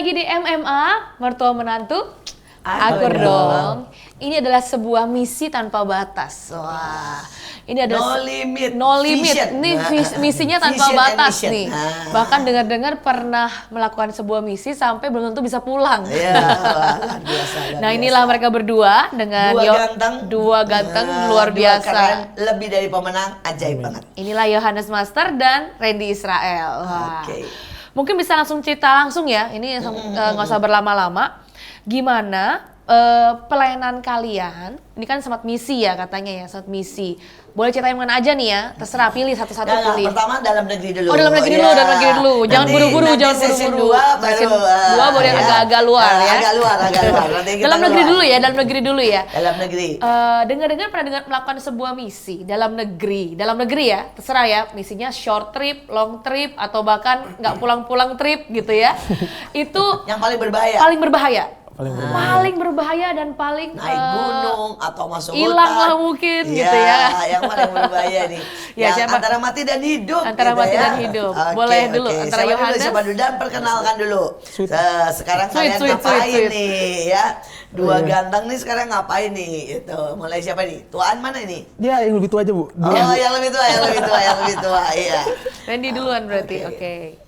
lagi di MMA, mertua menantu, akur Akur dong. Ini adalah sebuah misi tanpa batas. Wah, ini adalah No limit. Ini misinya tanpa Vision and batas mission. nih. Bahkan dengar-dengar pernah melakukan sebuah misi sampai belum tentu bisa pulang. Iya, luar biasa. Nah, inilah mereka berdua dengan dua ganteng luar dua biasa. keren, lebih dari pemenang, ajaib banget. Inilah Yohanes Master dan Randy Israel. Wah. Oke. Mungkin bisa langsung cerita langsung ya. Ini nggak usah berlama-lama. Gimana pelayanan kalian? Ini kan sempat misi ya katanya ya, sempat misi. Boleh ceritain mana aja nih ya? Terserah, pilih satu-satu pilih. Pertama dalam negeri dulu. Oh, dalam negeri dulu, dalam negeri dulu. Jangan buru-buru, jangan buru-buru. Session 2 boleh agak-agak luar ya. Agak luar. Nanti kita Dalam negeri keluar. dulu ya, dalam negeri dulu ya. Dalam negeri. Dengar-dengar pernah melakukan sebuah misi dalam negeri ya, terserah ya, misinya short trip, long trip, atau bahkan nggak pulang-pulang trip gitu ya. Itu Yang paling berbahaya. Paling berbahaya dan paling Naik gunung atau masuk hutan. hilang lah mungkin gitu ya. Yang paling berbahaya nih. Ya, yang siapa? antara mati dan hidup. Antara gitu mati ya. dan hidup. Boleh dulu antara Siapa Yohanes. Siapa dulu dan perkenalkan dulu. Sekarang kalian ngapain nih ya? Dua ganteng nih sekarang ngapain nih? Itu mulai siapa nih? Tuaan mana ini? Dia yang lebih tua aja, Bu. Yang lebih tua. Iya. Randy duluan berarti. Oke.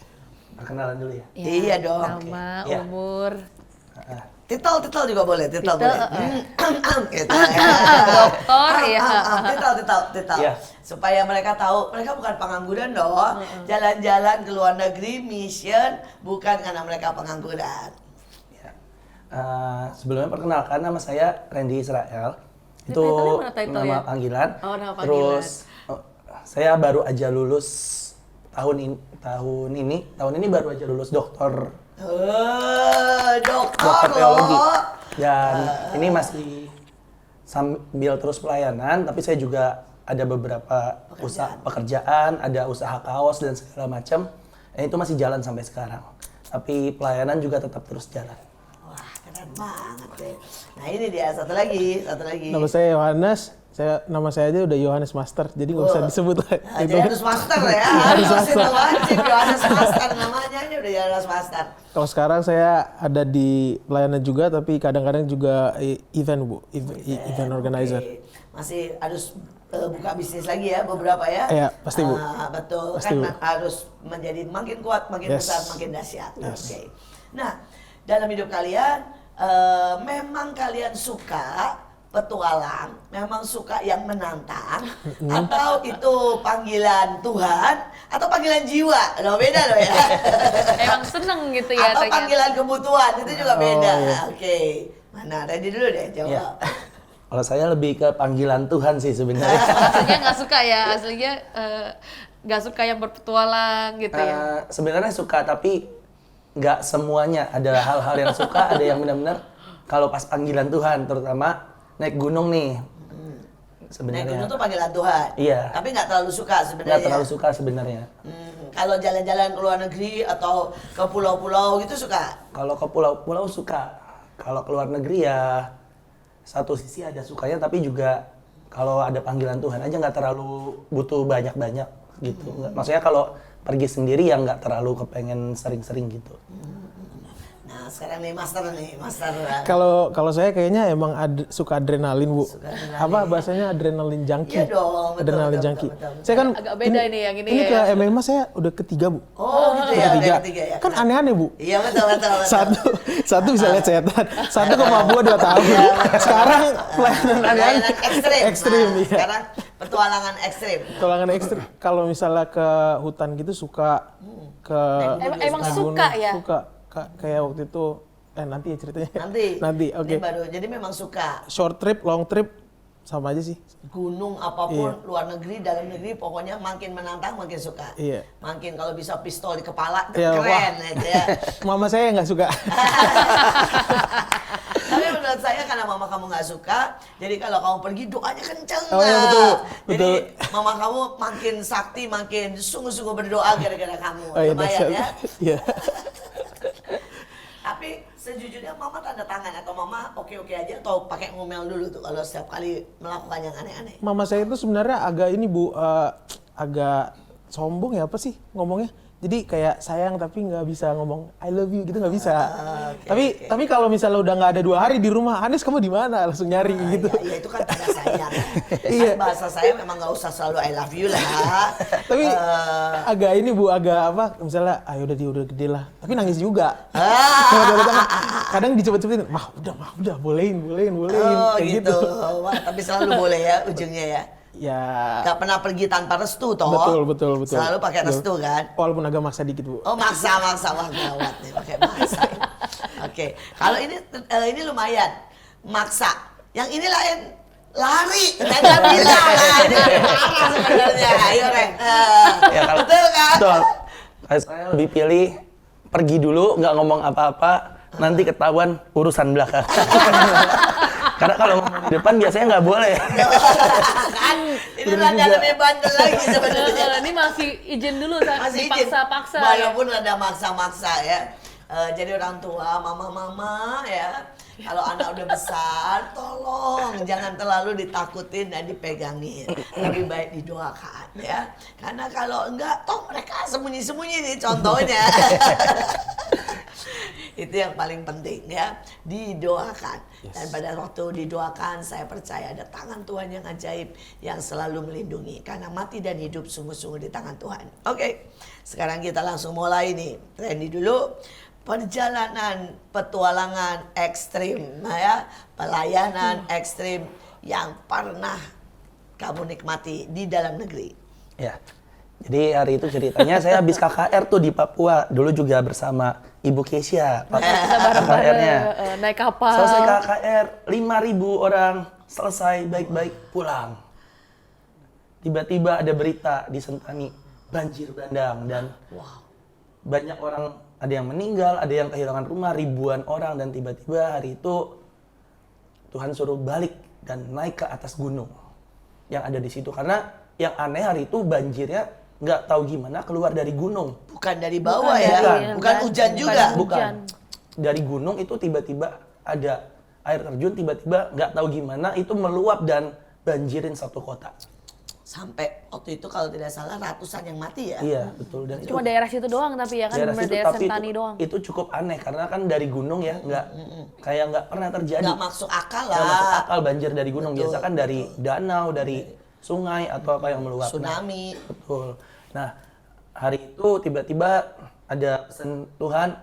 Perkenalan dulu ya. Iya dong. Nama, Oke. umur. Titel juga boleh, titel boleh. Gitu. Dokter ya. Titel. Iya. Supaya mereka tahu, mereka bukan pengangguran dong. Jalan-jalan ke luar negeri, mission, bukan karena mereka pengangguran. Ya. Sebelumnya perkenalkan, nama saya Randy Israel. Itu title nama ya? panggilan. Oh, nama panggilan. Terus saya baru aja lulus tahun ini baru aja lulus dokter Dokter teologi. loh. Dan ini masih sambil terus pelayanan, tapi saya juga ada beberapa pekerjaan, ada usaha kaos dan segala macam. Itu masih jalan sampai sekarang. Tapi pelayanan juga tetap terus jalan. Wah, keren banget deh. Nah ini dia, satu lagi. Nama saya Yohanes. Nama saya aja udah Yohanes Master, jadi nggak usah disebut lah. Jadi harus master ya, harus itu wajib Yohanes Master namanya ini udah Yohanes Master. Kalau sekarang saya ada di pelayanan juga, tapi kadang-kadang juga event, Bu, event organizer. Okay. Masih harus buka bisnis lagi ya beberapa ya. Iya, pasti Bu. Betul, pasti, kan Bu. harus menjadi makin kuat, makin besar, makin dahsyat. Yes. Oke. Nah, dalam hidup kalian memang kalian suka petualang, memang suka yang menantang, atau itu panggilan Tuhan, atau panggilan jiwa, no, beda loh ya. Emang seneng gitu ya. Atau panggilan kebutuhan, itu juga beda. iya. Oke. Mana, Randy dulu deh, coba. Ya. Kalau saya lebih ke panggilan Tuhan sih sebenarnya. Aslinya nggak suka ya, aslinya nggak suka yang berpetualang gitu ya. Sebenarnya suka, tapi nggak semuanya. Ada hal-hal yang suka, ada yang benar-benar kalau pas panggilan Tuhan, terutama naik gunung nih. Sebenarnya. Naik gunung tuh panggilan Tuhan. Iya. Tapi nggak terlalu suka sebenarnya. Nggak terlalu suka sebenarnya. Kalau jalan-jalan ke luar negeri atau ke pulau-pulau gitu suka? Kalau ke pulau-pulau suka. Kalau ke luar negeri ya satu sisi ada sukanya, tapi juga kalau ada panggilan Tuhan aja nggak terlalu butuh banyak-banyak gitu. Maksudnya kalau pergi sendiri ya nggak terlalu kepengen sering-sering gitu. Nah sekarang nih master. Kalau saya kayaknya emang suka adrenalin, Bu. Suka adrenalin. Apa bahasanya adrenalin junkie? Iya dong, betul, adrenalin betul, junkie. betul, betul. Saya kan Agak beda ini yang ini Ini ya. ke MMA saya udah ketiga, Bu. Oh gitu ya, Ketiga. ada ketiga ya. Kan aneh-aneh, Bu. Iya betul. Satu bisa lihat setan, satu ke Papua 2 tahun. Sekarang pelayanan aneh-aneh. Ekstrim, Nah, iya. sekarang petualangan ekstrim. Petualangan ekstrim. Kalau misalnya ke hutan gitu suka ke Emang naik suka gunung. ya? Suka. Kayak waktu itu nanti ya ceritanya. Nanti, oke. Ini baru, jadi memang suka. Short trip, long trip sama aja sih. Gunung apapun, luar negeri, dalam negeri, pokoknya makin menantang makin suka. Iya. Makin kalau bisa pistol di kepala, Iya, keren gitu ya. Mama saya nggak suka. Tapi menurut saya karena mama kamu nggak suka, jadi kalau kamu pergi doanya kenceng. Oh iya, betul. Jadi mama kamu makin sakti, makin sungguh-sungguh berdoa gara-gara kamu. Oh iya, Lumayan ya. Iya. Tapi sejujurnya mama tanda tangan atau mama oke-oke aja atau pakai ngomel dulu tuh kalau setiap kali melakukan yang aneh-aneh. Mama saya itu sebenarnya agak ini, Bu, agak sombong ya, apa sih ngomongnya? Jadi kayak sayang tapi nggak bisa ngomong I love you gitu, nggak bisa. Oke. Tapi kalau misalnya udah nggak ada 2 hari di rumah, Hanes kamu di mana? Langsung nyari gitu. Ya itu kan tanda sayang. Iya. Kan bahasa saya memang nggak usah selalu I love you lah. Tapi agak ini Bu, agak apa? Misalnya, ayo udah gede lah. Tapi nangis juga. Kadang dicepet-cepetin, mah udah, bolehin. Oh Kayak gitu. Wah, tapi selalu boleh ya ujungnya ya. Ya. Gak pernah pergi tanpa restu toh. Betul. Selalu pakai restu kan. Walaupun agak maksa dikit Bu. Oh maksa wah gawat nih pakai maksa. Oke, kalau ini lumayan maksa. Yang ini lain lari, nggak bilang lah ini parah sebenarnya. Ayo Reng. Ya, kalau, Betul kan? Betul. Saya lebih pilih pergi dulu, nggak ngomong apa-apa, nanti ketahuan urusan belakang. Karena kalau ngomong di depan biasanya nggak boleh. Kan ini rada lebih bandel lagi sebenarnya. Ini masih izin dulu, Masih izin. dipaksa-paksa. Walaupun ada maksa-maksa ya. Jadi orang tua, mama-mama ya, kalau anak udah besar, tolong jangan terlalu ditakutin dan dipegangin. Lebih baik didoakan ya. Karena kalau enggak, toh mereka sembunyi-sembunyi nih contohnya. Itu yang paling penting ya, didoakan. Dan pada waktu didoakan, saya percaya ada tangan Tuhan yang ajaib yang selalu melindungi. Karena mati dan hidup sungguh-sungguh di tangan Tuhan. Oke, sekarang kita langsung mulai nih. Randy dulu, perjalanan petualangan ekstrim ya, pelayanan ekstrim yang pernah kamu nikmati di dalam negeri. Ya. Jadi hari itu ceritanya saya habis KKR tuh di Papua, dulu juga bersama Ibu Kesia, KKR-nya. Naik kapal. Selesai KKR, 5.000 orang selesai baik-baik pulang. Tiba-tiba ada berita di Sentani, banjir bandang dan banyak orang, ada yang meninggal, ada yang kehilangan rumah, ribuan orang, dan tiba-tiba hari itu Tuhan suruh balik dan naik ke atas gunung yang ada di situ. Karena yang aneh hari itu banjirnya nggak tahu gimana keluar dari gunung. Bukan dari bawah Bukan ya, dari- bukan hujan juga. Bukan. Dari gunung itu tiba-tiba ada air terjun, tiba-tiba nggak tahu gimana itu meluap dan banjirin satu kota. Sampai waktu itu kalau tidak salah ratusan yang mati ya. Iya, betul. Dan Cuma daerah situ doang tapi ya kan, daerah bener situ, daerah tapi Sentani doang. itu cukup aneh karena kan dari gunung ya, kayak nggak pernah terjadi. Nggak masuk akal Nggak masuk lah. akal banjir dari gunung. Betul, Biasa kan dari danau, dari sungai atau apa yang meluap. Tsunami. Nah, betul. Nah, hari itu tiba-tiba ada pesan Tuhan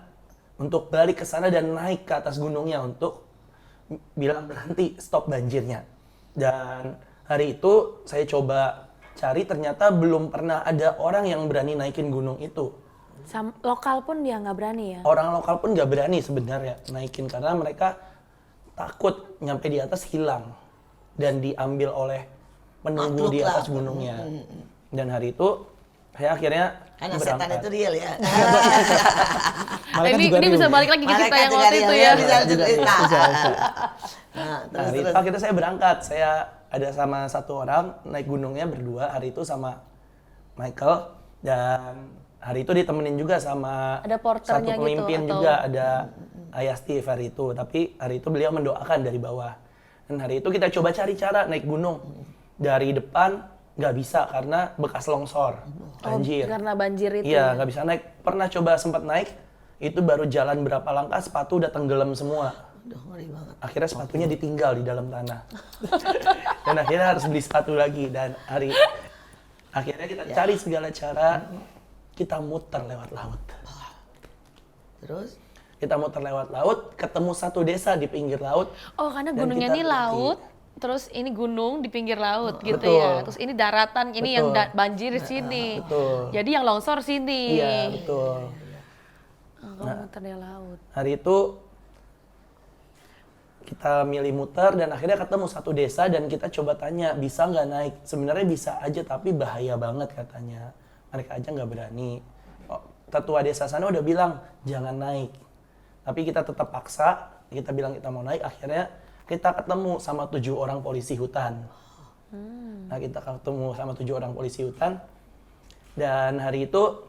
untuk balik ke sana dan naik ke atas gunungnya untuk bilang berhenti, stop banjirnya. Dan hari itu saya coba cari, ternyata belum pernah ada orang yang berani naikin gunung itu. Lokal pun dia nggak berani ya. Orang lokal pun nggak berani sebenarnya naikin karena mereka takut nyampe di atas hilang dan diambil oleh penunggu Makhluk di lah. atas gunungnya. Dan hari itu saya akhirnya Karena setan itu real ya. Malaikat juga Ini real. bisa balik lagi ke cerita Malaikat yang juga waktu real itu ya, ya. bisa cerita. Bisa. Nah, Nah, hari itu terus. akhirnya saya berangkat. Saya ada sama satu orang naik gunungnya berdua hari itu sama Michael, dan hari itu ditemenin juga sama Ada porternya satu gitu, pemimpin atau- juga, ada Ayah Steve hari itu. Tapi hari itu beliau mendoakan dari bawah. Dan hari itu kita coba cari cara naik gunung. Dari depan nggak bisa karena bekas longsor, banjir. Karena banjir itu. Iya, ya. nggak bisa naik. Pernah coba sempat naik, itu baru jalan berapa langkah sepatu udah tenggelam semua. Aduh, ngeri banget. Akhirnya sepatunya ditinggal di dalam tanah. Dan akhirnya harus beli sepatu lagi. Dan akhirnya kita cari segala cara, kita muter lewat laut. Terus? Kita muter lewat laut, ketemu satu desa di pinggir laut. Oh, karena dan gunungnya kita ini berhenti. laut, terus ini gunung di pinggir laut gitu Betul. ya. Terus ini daratan, ini yang Betul. banjir di sini. Betul. Jadi yang longsor sini. Iya, betul. Oh, kamu muter di laut. Hari itu kita milih muter dan akhirnya ketemu satu desa dan kita coba tanya, bisa nggak naik? Sebenarnya bisa aja tapi bahaya banget katanya. Mereka aja nggak berani. Oh, tetua desa sana udah bilang jangan naik. Tapi kita tetap paksa, kita bilang kita mau naik. Akhirnya kita ketemu sama 7 orang polisi hutan. Nah, kita ketemu sama 7 orang polisi hutan. Dan hari itu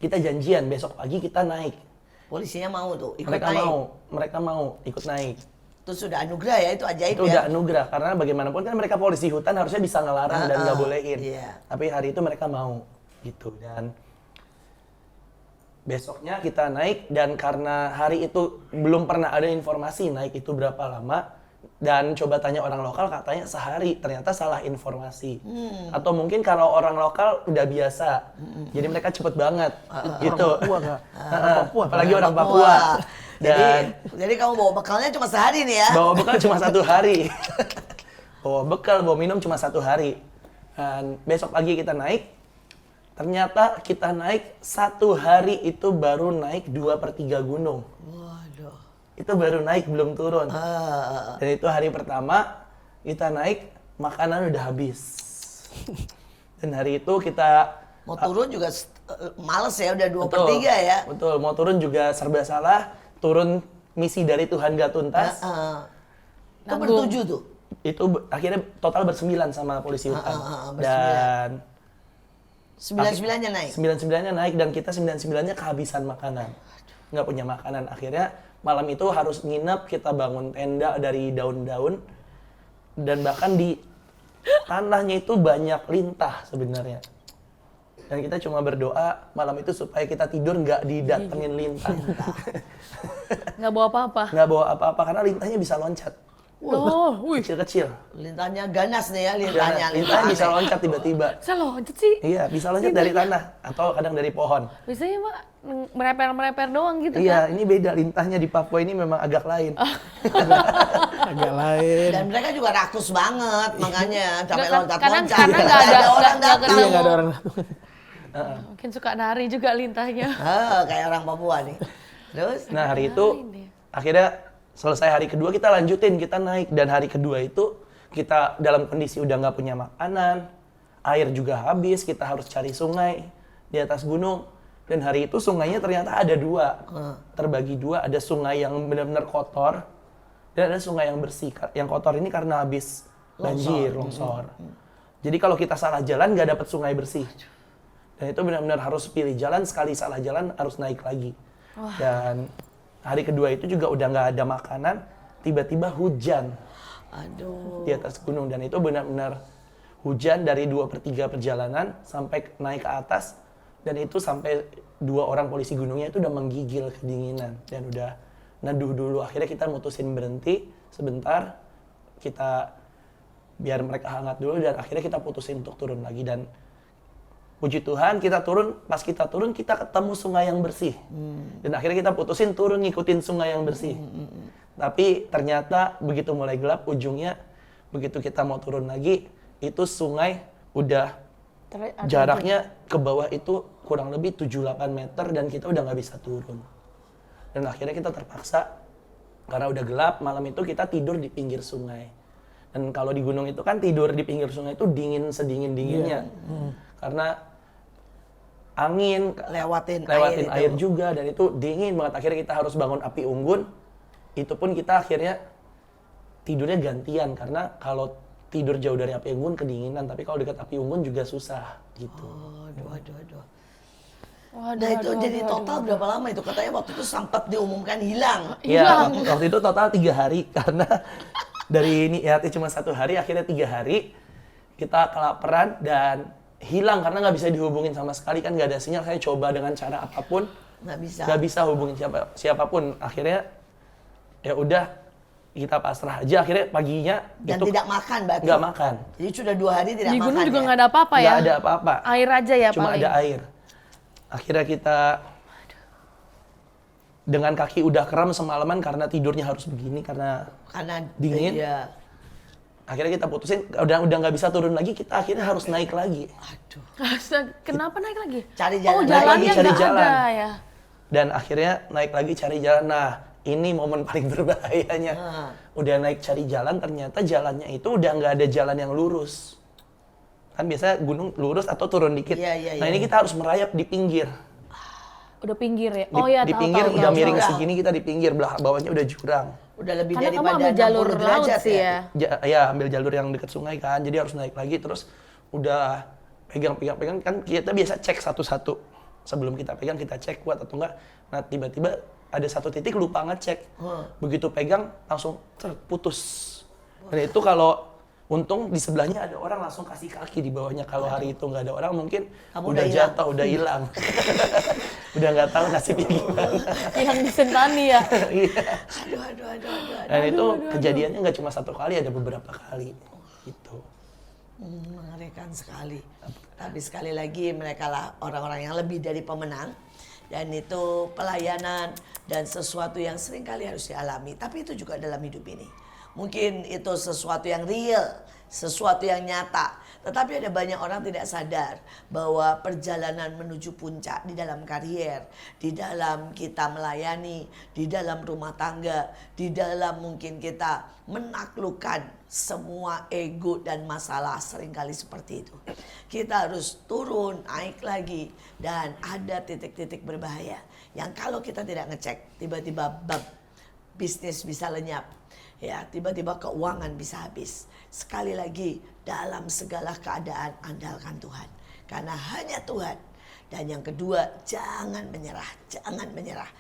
kita janjian besok pagi kita naik. Polisinya mau tuh ikut Mereka naik. mereka mau ikut naik. Itu sudah anugerah ya, itu ajaib Itu ya. udah anugerah karena bagaimanapun kan mereka polisi hutan harusnya bisa ngelarang dan nggak bolehin. iya. Tapi hari itu mereka mau gitu. Dan Besoknya kita naik dan karena hari itu belum pernah ada informasi naik itu berapa lama dan coba tanya orang lokal katanya sehari, ternyata salah informasi. Atau mungkin kalau orang lokal udah biasa, jadi mereka cepet banget gitu. Papua nggak? Orang Papua. Apalagi orang Papua. Jadi kamu bawa bekalnya cuma sehari nih ya? Bawa bekal cuma 1 hari. Bawa bekal, bawa minum cuma 1 hari. Dan besok pagi kita naik, ternyata kita naik 1 hari itu baru naik 2/3 gunung. Waduh. Itu baru naik, belum turun. Dan itu hari pertama, kita naik, makanan udah habis. Dan hari itu kita... Mau turun juga males ya, udah 2/3 Betul, ya? Betul, mau turun juga serba salah. Turun misi dari Tuhan gak tuntas. Itu bertujuh tuh? Itu akhirnya total ber-9 sama polisi hutan. Bersembilan. Dan 9-9-nya naik? 9-9-nya naik dan kita 9-9-nya kehabisan makanan. Nggak punya makanan. Akhirnya malam itu harus nginep, kita bangun tenda dari daun-daun. Dan bahkan di tanahnya itu banyak lintah sebenarnya. Dan kita cuma berdoa malam itu supaya kita tidur nggak didatengin lintah. Nggak bawa apa-apa. Nggak bawa apa-apa karena lintahnya bisa loncat. Oh, wih. Kecil-kecil. Lintahnya ganas nih ya, lintahnya. Lintahnya bisa loncat tiba-tiba. Bisa loncat sih. Iya, bisa loncat dari tanah atau kadang dari pohon. Biasanya Mbak mereper-mereper doang gitu Iya, kan? ini beda lintahnya di Papua ini memang agak lain. Agak lain. Dan mereka juga rakus banget, makanya sampai Nggak, loncat-loncat. karena nggak ada orang nggak datang. Iya, nggak ada orang. Mungkin suka nari juga lintahnya. Kayak orang Papua nih. Terus? Nah, hari itu akhirnya selesai hari kedua kita lanjutin, kita naik. Dan hari kedua itu kita dalam kondisi udah nggak punya makanan, air juga habis, kita harus cari sungai di atas gunung. Dan hari itu sungainya ternyata ada 2, terbagi 2, ada sungai yang benar-benar kotor dan ada sungai yang bersih. Yang kotor ini karena habis banjir, longsor. Jadi kalau kita salah jalan nggak dapat sungai bersih. Dan itu benar-benar harus pilih jalan, sekali salah jalan harus naik lagi. Dan hari kedua itu juga udah nggak ada makanan, tiba-tiba hujan. Aduh. Di atas gunung. Dan itu benar-benar hujan dari 2/3 perjalanan sampai naik ke atas. Dan itu sampai 2 orang polisi gunungnya itu udah menggigil kedinginan. Dan udah neduh dulu. Akhirnya kita mutusin berhenti sebentar. Kita biar mereka hangat dulu dan akhirnya kita putusin untuk turun lagi. Dan puji Tuhan kita turun, pas kita turun kita ketemu sungai yang bersih. Dan akhirnya kita putusin turun ngikutin sungai yang bersih. Tapi ternyata begitu mulai gelap ujungnya, begitu kita mau turun lagi, itu sungai udah jaraknya ke bawah itu kurang lebih 7-8 meter dan kita udah nggak bisa turun. Dan akhirnya kita terpaksa, karena udah gelap, malam itu kita tidur di pinggir sungai. Dan kalau di gunung itu kan tidur di pinggir sungai itu dingin sedingin-dinginnya. Karena angin Lewatin air juga dan itu dingin banget. Akhirnya kita harus bangun api unggun. Itu pun kita akhirnya tidurnya gantian karena kalau tidur jauh dari api unggun kedinginan, tapi kalau dekat api unggun juga susah gitu. Waduh. Nah itu jadi total berapa lama itu? Katanya waktu itu sempat diumumkan hilang. Iya, waktu itu total 3 hari karena dari ini ya cuma 1 hari, akhirnya 3 hari kita kelaparan dan hilang karena nggak bisa dihubungin sama sekali, kan nggak ada sinyal. Saya coba dengan cara apapun nggak bisa hubungin siapapun. Akhirnya ya udah kita pasrah aja. Akhirnya paginya Dan itu tidak makan berarti? nggak makan. Jadi sudah 2 hari tidak Di makan gunung juga ya? nggak ada apa-apa ya? Nggak ada apa-apa. Air aja ya Cuma paling. ada air. Akhirnya kita dengan kaki udah kram semalaman karena tidurnya harus begini karena dingin. Iya. Akhirnya kita putusin udah nggak bisa turun lagi, kita akhirnya harus naik lagi. Aduh. Kenapa naik lagi? Cari Oh, jalan. Naik lagi, jalannya cari nggak jalan. ada ya? Dan akhirnya naik lagi cari jalan. Nah, ini momen paling berbahayanya. Udah naik cari jalan, ternyata jalannya itu udah nggak ada jalan yang lurus. Kan biasanya gunung lurus atau turun dikit. Iya. Nah, ini kita harus merayap di pinggir. Udah pinggir ya? Di, Oh ya, di tahu, pinggir tahu, udah tahu. miring jurang. segini, kita di pinggir, bawahnya udah jurang. Udah lebih Karena kamu daripada ambil jalur 60 laut derajat sih ya? ya? Ya, ambil jalur yang dekat sungai kan, jadi harus naik lagi. Terus udah pegang kan kita biasa cek satu-satu. Sebelum kita pegang kita cek kuat atau enggak. Nah, tiba-tiba ada satu titik lupa ngecek. Begitu pegang langsung terputus. Dan itu kalau untung di sebelahnya ada orang langsung kasih kaki di bawahnya. Kalau hari itu nggak ada orang mungkin Kamu udah udah hilang. jatuh, udah hilang. Udah nggak tahu nasibnya gimana. Yang disentani ya. Iya. Aduh. Dan itu kejadiannya nggak cuma satu kali, ada beberapa kali. Gitu. Mengerikan sekali. Tapi sekali lagi mereka lah orang-orang yang lebih dari pemenang. Dan itu pelayanan dan sesuatu yang sering kali harus dialami. Tapi itu juga dalam hidup ini. Mungkin itu sesuatu yang real, sesuatu yang nyata. Tetapi ada banyak orang tidak sadar bahwa perjalanan menuju puncak di dalam karier, di dalam kita melayani, di dalam rumah tangga, di dalam mungkin kita menaklukkan semua ego dan masalah seringkali seperti itu. Kita harus turun, naik lagi, dan ada titik-titik berbahaya yang kalau kita tidak ngecek, tiba-tiba bab bisnis bisa lenyap. Ya, tiba-tiba keuangan bisa habis. Sekali lagi, dalam segala keadaan andalkan Tuhan. Karena hanya Tuhan. Dan yang kedua, jangan menyerah. Jangan menyerah.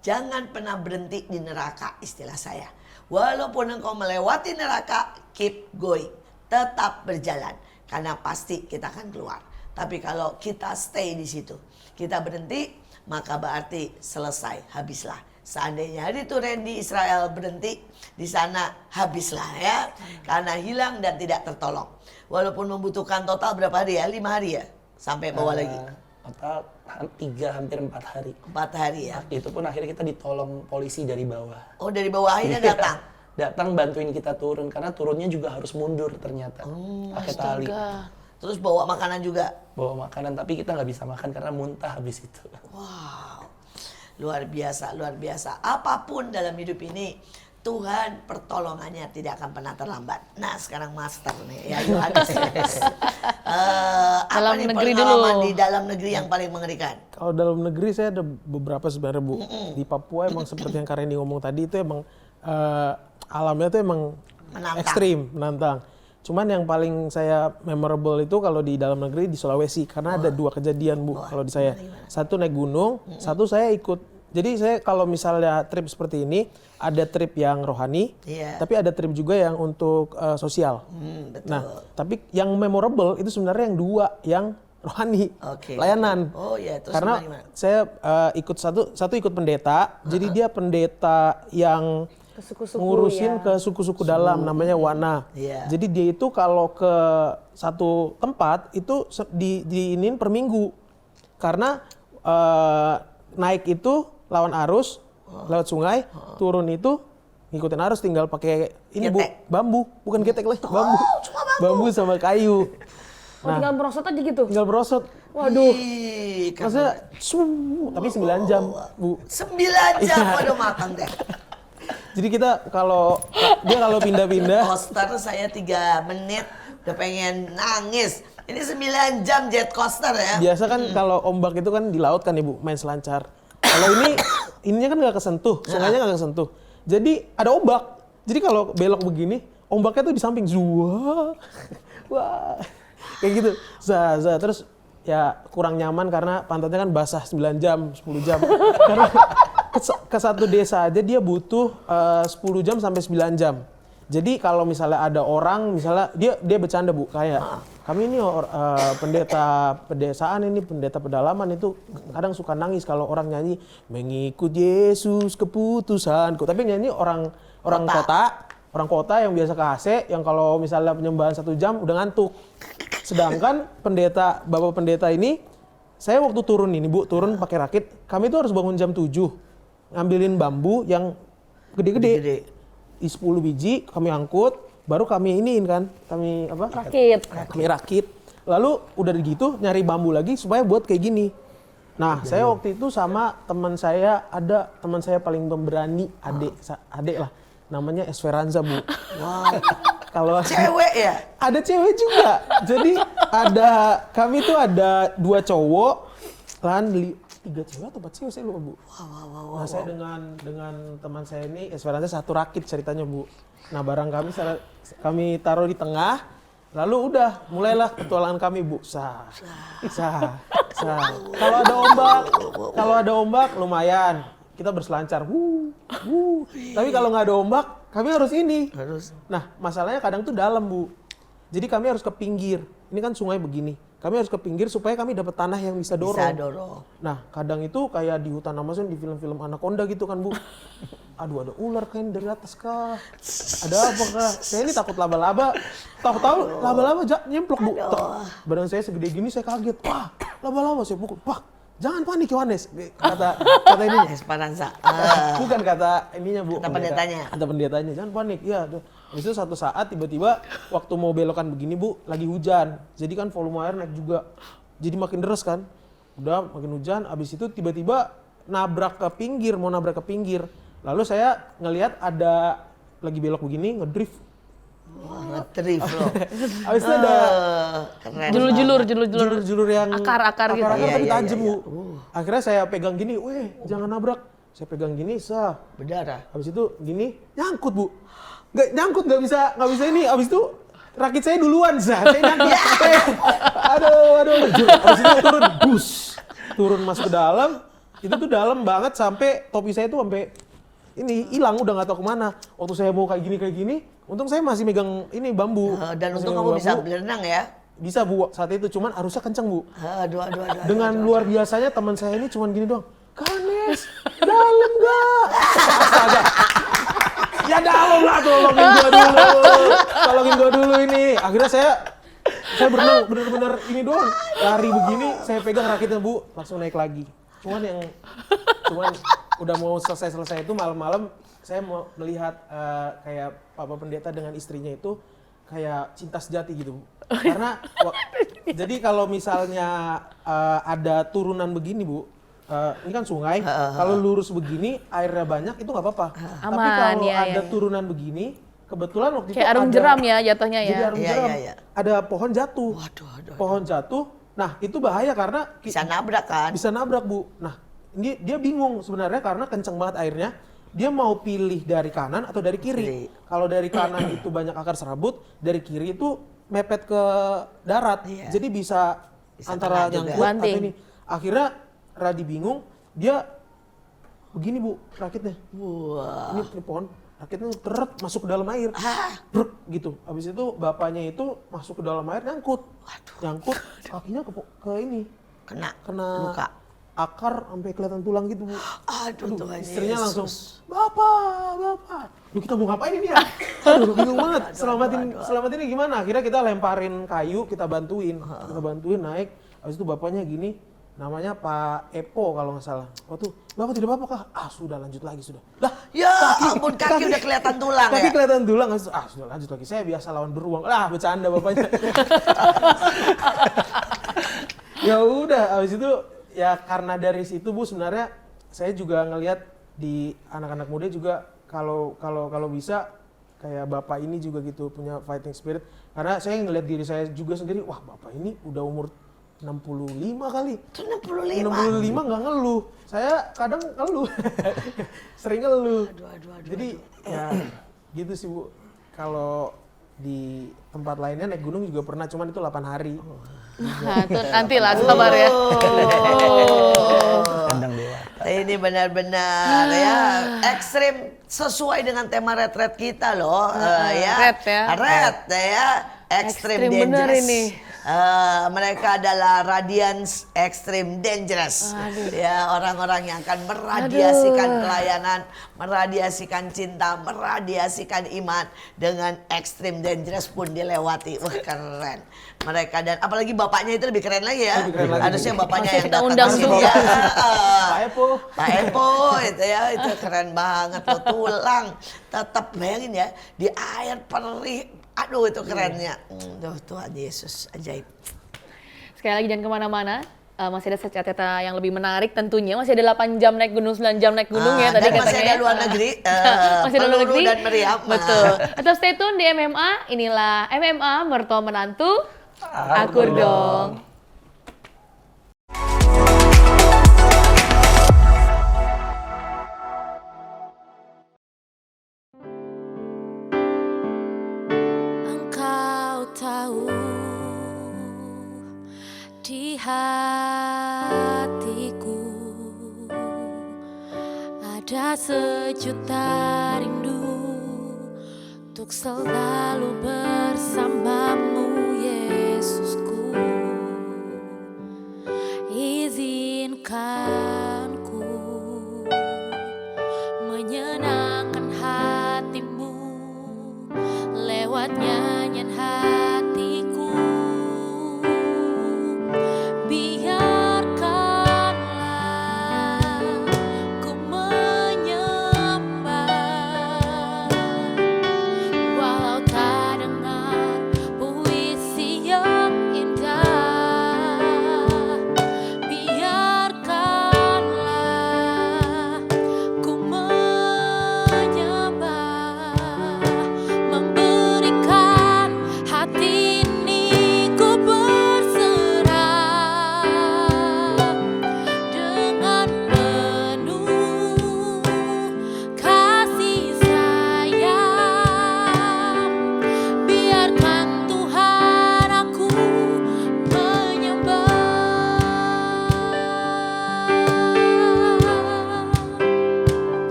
Jangan pernah berhenti di neraka, istilah saya. Walaupun engkau melewati neraka, keep going. Tetap berjalan. Karena pasti kita akan keluar. Tapi kalau kita stay di situ, kita berhenti, maka berarti selesai, habislah. Seandainya hari itu Randy Israel berhenti, di sana habislah ya. Karena hilang dan tidak tertolong. Walaupun membutuhkan total berapa hari ya? 5 hari ya? Sampai bawa lagi? Total 3 hampir 4 hari. 4 hari ya? Itu pun akhirnya kita ditolong polisi dari bawah. Oh, dari bawah akhirnya datang? Datang bantuin kita turun, karena turunnya juga harus mundur ternyata. Pakai tali. Terus bawa makanan juga? Bawa makanan, tapi kita nggak bisa makan karena muntah habis itu. Wow, luar biasa, luar biasa. Apapun dalam hidup ini, Tuhan pertolongannya tidak akan pernah terlambat. Nah, sekarang master nih, ya Yohanes. Apa Dalam nih negeri pengalaman dulu. di dalam negeri yang paling mengerikan? Kalau dalam negeri saya ada beberapa sebenarnya Bu. Di Papua emang seperti yang Kak Randy ngomong tadi itu emang alamnya tuh emang Menantang. ekstrim, menantang. Cuman yang paling saya memorable itu kalau di dalam negeri di Sulawesi karena ada 2 kejadian Bu kalau di saya. Satu naik gunung, satu saya ikut. Jadi saya kalau misalnya trip seperti ini ada trip yang rohani, Iya. tapi ada trip juga yang untuk sosial. Betul. Nah, tapi yang memorable itu sebenarnya yang 2 yang rohani, Oke. layanan. Oh ya, terus Karena gimana? saya ikut satu ikut pendeta, jadi dia pendeta yang Ke suku-suku ngurusin ya. ke suku-suku dalam, namanya Wana. Iya. Jadi dia itu kalau ke satu tempat itu diinin per minggu, karena naik itu lawan arus, lewat sungai, turun itu ngikutin arus, tinggal pakai ini Bu, Getek. bambu, bukan getek lagi, bambu. Bambu sama kayu. Oh, tinggal merosot aja gitu. Tinggal berosot. Waduh. Ih, kan Maksudnya, tapi 9 jam, Bu. 9 jam, waduh matang deh. Jadi kita kalau pindah-pindah, Coaster saya 3 menit udah pengen nangis. Ini 9 jam jet coaster ya. biasa kan kalau ombak itu kan di laut kan Ibu, main selancar. Kalau ininya kan nggak kesentuh, sungainya nggak kesentuh. Jadi ada ombak. Jadi kalau belok begini, ombaknya tuh di samping, zuah, wah, kayak gitu. Terus ya kurang nyaman karena pantatnya kan basah 9 jam, 10 jam. Karena ke satu desa aja dia butuh 10 jam sampai 9 jam. Jadi kalau misalnya ada orang, misalnya dia bercanda Bu, kayak kami ini pendeta pedesaan ini, pendeta pedalaman itu kadang suka nangis kalau orang nyanyi mengikut Yesus keputusanku. Tapi nyanyi orang kota yang biasa ke AC, yang kalau misalnya penyembahan 1 jam udah ngantuk. Sedangkan bapak pendeta ini, saya waktu turun ini Bu, turun pakai rakit, kami tuh harus bangun jam 7, ngambilin bambu yang gede-gede. Di 10 biji kami angkut, baru kami iniin kan, kami apa? Kami rakit. Lalu udah gitu nyari bambu lagi supaya buat kayak gini. Nah, saya waktu itu sama teman saya, ada teman saya paling pemberani, adik lah. Namanya Esperanza Bu. Wow. Kalau Cewek ya? ada cewek juga. Jadi kami tuh ada 2 cowok, kan 3 cewek atau 4 cewek saya lupa Bu. Nah saya dengan teman saya ini Esperanza satu rakit ceritanya Bu. Nah barang kami taruh di tengah, lalu udah mulailah petualangan kami Bu. Kalau ada ombak lumayan kita berselancar. Tapi kalau nggak ada ombak kami harus ini. Nah masalahnya kadang tuh dalam Bu. Jadi kami harus ke pinggir. Ini kan sungai begini. Kami harus ke pinggir supaya kami dapat tanah yang bisa dorong. Bisa dorong. Nah, kadang itu kayak di hutan Amazon di film-film Anaconda gitu kan, Bu. Aduh, ada ular kan dari atas kah? Ada apa kah? Saya ini takut laba-laba. Tahu-tahu laba-laba nyemplok, Bu. Badan saya segede gini, saya kaget. Wah, laba-laba saya pukul. Wah, jangan panik Yohanes. Kata ininya. Esperanza. Bukan kata ininya, Bu. Kata pendetanya. Kata pendetanya, jangan panik. Ya, habis itu satu saat tiba-tiba waktu mau belokan begini, Bu, lagi hujan. Jadi kan volume air naik juga. Jadi makin deras kan. Udah makin hujan, habis itu tiba-tiba nabrak ke pinggir, mau nabrak ke pinggir. Lalu saya ngelihat ada lagi belok begini, ngedrift. Wah, ngetrif loh. Habis itu ada Keren. julur-julur yang Akar-akar gitu. akar-akar tapi Iya, tajam, iya, Bu. Akhirnya saya pegang gini, weh jangan nabrak. Saya pegang gini, Berdarah. habis itu gini, nyangkut, Bu. Nggak nyangkut, nggak bisa ini. Habis itu rakit saya duluan, saya nyangkut. Aduh. Habis itu turun masuk ke dalam. Itu tuh dalam banget sampai topi saya tuh sampai ini hilang, udah nggak tahu kemana. Waktu saya mau kayak gini, untung saya masih megang ini bambu. Dan Masih untung megang kamu bisa bambu. berenang ya. Bisa, Bu, saat itu cuman arusnya kenceng, Bu. Aduh. Dengan luar biasanya teman saya ini cuman gini doang. Kanes, dalam nggak? Astaga. Ya dalam lah, tolongin gua dulu ini. Akhirnya saya berenang bener-bener ini doang. Lari begini, saya pegang rakitnya, Bu, langsung naik lagi. Cuman udah mau selesai itu malam-malam saya mau melihat kayak Papa Pendeta dengan istrinya itu kayak cinta sejati gitu, Bu. Karena jadi kalau misalnya ada turunan begini, Bu, ini kan sungai, kalau lurus begini airnya banyak itu nggak apa-apa. Tapi Aman, kalau ya, ada ya. turunan begini, kebetulan waktu itu Kayak arum ada, jeram ya jatuhnya ya. jadi arum Iya, jeram, iya. ada pohon jatuh. Waduh. Pohon jatuh, nah itu bahaya karena Bisa nabrak kan? bisa nabrak, Bu. Nah, dia bingung sebenarnya karena kenceng banget airnya. Dia mau pilih dari kanan atau dari kiri. Kiri. Kalau dari kanan itu banyak akar serabut, dari kiri itu mepet ke darat. Iya. Jadi bisa antara tengah juga. nyangkut atau Banting. ini. Akhirnya Radi bingung, dia begini, Bu, rakitnya. Wah. Ini pohon, rakitnya teret masuk ke dalam air. Bruk, gitu. Habis itu bapaknya itu masuk ke dalam air nyangkut. Nyangkut, kakinya ke ini. Kena Kena luka. akar sampai kelihatan tulang gitu, Bu. Aduh, Tuhan Istrinya Yesus. langsung, Bapak. Duh, kita mau ngapain ini ya? Aduh, bingung banget. Selamatin ini gimana? Akhirnya kita lemparin kayu, kita bantuin naik. Habis itu bapaknya gini, namanya Pak Epo kalau nggak salah. Waktu, Bapak tidak apa-apa kah? Ah, sudah lanjut lagi sudah. Lah, Ya ampun, kaki udah kelihatan tulang kaki ya. kelihatan tulang. Ah, sudah lanjut lagi. Saya biasa lawan beruang. Lah, bercanda bapaknya. Ya udah, habis itu ya karena dari situ, Bu, sebenarnya saya juga ngelihat di anak-anak muda juga kalau bisa kayak bapak ini juga gitu punya fighting spirit. Karena saya ngelihat diri saya juga sendiri, wah bapak ini udah umur 65 kali. Itu 65. 65 nggak ngeluh. Saya kadang ngeluh. Sering ngeluh. Jadi ya gitu sih, Bu. Kalau di tempat lainnya naik gunung juga pernah, cuman itu 8 hari. Nah, itu nanti lah sabar ya. Kandang dewa. Ini benar-benar ya ekstrim sesuai dengan tema retret kita loh. Ya. Red ya. Red ya. Extreme Ekstrim bener dangerous. ini. Mereka adalah Radiance Extreme Dangerous. Ya, orang-orang yang akan meradiasikan pelayanan, meradiasikan cinta, meradiasikan iman dengan Extreme Dangerous pun dilewati. Wah, keren. Mereka dan apalagi bapaknya itu lebih keren lagi ya. Lebih keren lagi. Harusnya bapaknya Harusnya yang kita datang undang ke sini semua. ya. Pak Epo. Pak Epo itu ya, itu keren banget loh, tulang tetap bayangin ya di air perih, aduh itu kerennya. Tuhan Yesus ajaib. Sekali lagi jangan kemana-mana. Masih ada cerita yang lebih menarik tentunya. Masih ada 8 jam naik gunung, 9 jam naik gunung ya tadi Dan masih katanya. ada luar negeri, Masih ada luar Peluru negeri. dan Meriam. Betul. Tetap stay tune di MMA. Inilah MMA Mertua Menantu. Akur dong. Engkau tahu di hatiku ada sejuta rindu untuk selalu bersamamu.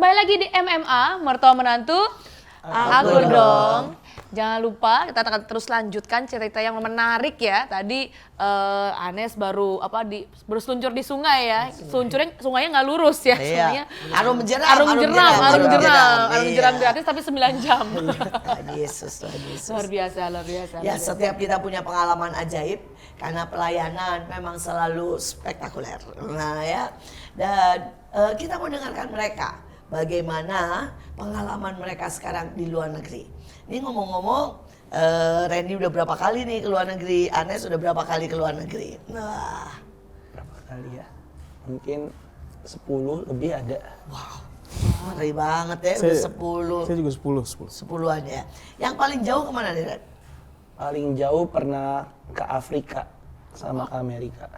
Kembali lagi di MMA, mertua menantu, aku dong. Jangan lupa kita akan terus lanjutkan cerita yang menarik ya. Tadi Anes baru baru seluncur di sungai ya. Sungainya nggak lurus ya. Iya. Sungainya Arum jeram. Arum jeram gratis tapi 9 jam. Yesus. Luar biasa. Ya, setiap kita punya pengalaman ajaib karena pelayanan memang selalu spektakuler. Nah ya, dan kita mau dengarkan mereka bagaimana pengalaman mereka sekarang di luar negeri. Ini ngomong-ngomong, Randy udah berapa kali nih ke luar negeri, Anes udah berapa kali ke luar negeri. Nah, Berapa kali ya? Mungkin 10 lebih ada. ngeri banget ya, udah 10. Saya juga 10. 10-an ya. Yang paling jauh kemana nih, Ren? Paling jauh pernah ke Afrika sama ke Amerika.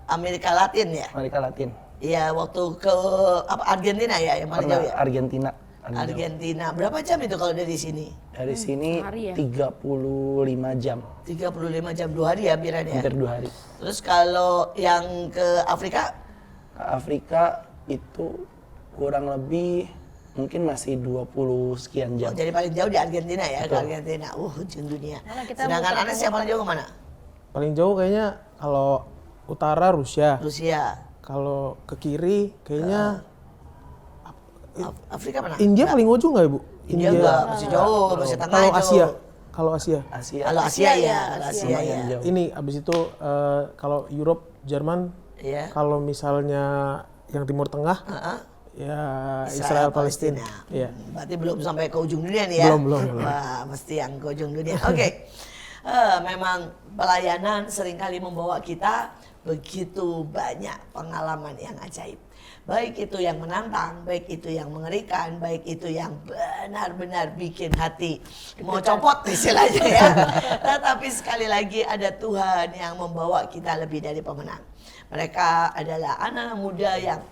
Amerika Latin ya? Amerika Latin. Iya, waktu ke Argentina ya, yang paling Pernah jauh ya? Argentina. Paling jauh. Argentina. Berapa jam itu kalau dari sini? Dari sini hari ya? 35 jam. 35 jam, 2 hari ya Biran ya? Hampir 2 hari. Terus kalau yang ke Afrika? Ke Afrika itu kurang lebih mungkin masih 20 sekian Oh, jam. jadi paling jauh di Argentina ya, ke Argentina. Ujung dunia. Mana kita Sedangkan muter- Anes yang paling jauh kemana? Paling jauh kayaknya kalau utara Rusia. Rusia. Kalau ke kiri kayaknya Afrika mana? India paling ujung nggak Ibu? India enggak, masih jauh, masih tengah Kalau itu. Asia. Kalau Asia. Asia. Kalau Asia ya, kalau Asia ya. Lumayan jauh. Ini abis itu kalau Europe, Jerman, Iya. kalau misalnya yang Timur Tengah, Heeh. ya Israel Palestina. Palestina. Iya. Berarti belum sampai ke ujung dunia nih ya? Belum. Wah, mesti yang ke ujung dunia. Oke. Memang pelayanan seringkali membawa kita begitu banyak pengalaman yang ajaib. Baik itu yang menantang, baik itu yang mengerikan, baik itu yang benar-benar bikin hati mau copot istilahnya ya. Tetapi sekali lagi ada Tuhan yang membawa kita lebih dari pemenang. Mereka adalah anak-anak muda yang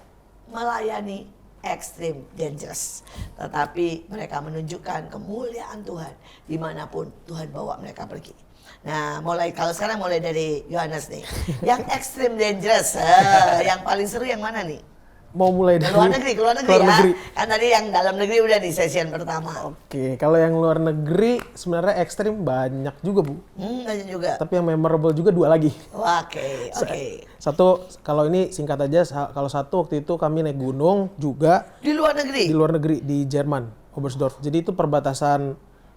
melayani extreme dangerous. Tetapi mereka menunjukkan kemuliaan Tuhan dimanapun Tuhan bawa mereka pergi. Nah, kalau sekarang mulai dari Yohanes nih. Yang extreme dangerous, yang paling seru yang mana nih? Mau mulai dari Ke luar negeri luar ya. negeri. Kan tadi yang dalam negeri udah di session pertama. Oke, kalau yang luar negeri sebenarnya ekstrim banyak juga Bu. Banyak juga. Tapi yang memorable juga 2 lagi. Oke. Satu, kalau ini singkat aja, kalau satu waktu itu kami naik gunung juga Di luar negeri? di luar negeri, di Jerman, Oberstdorf. Jadi itu perbatasan,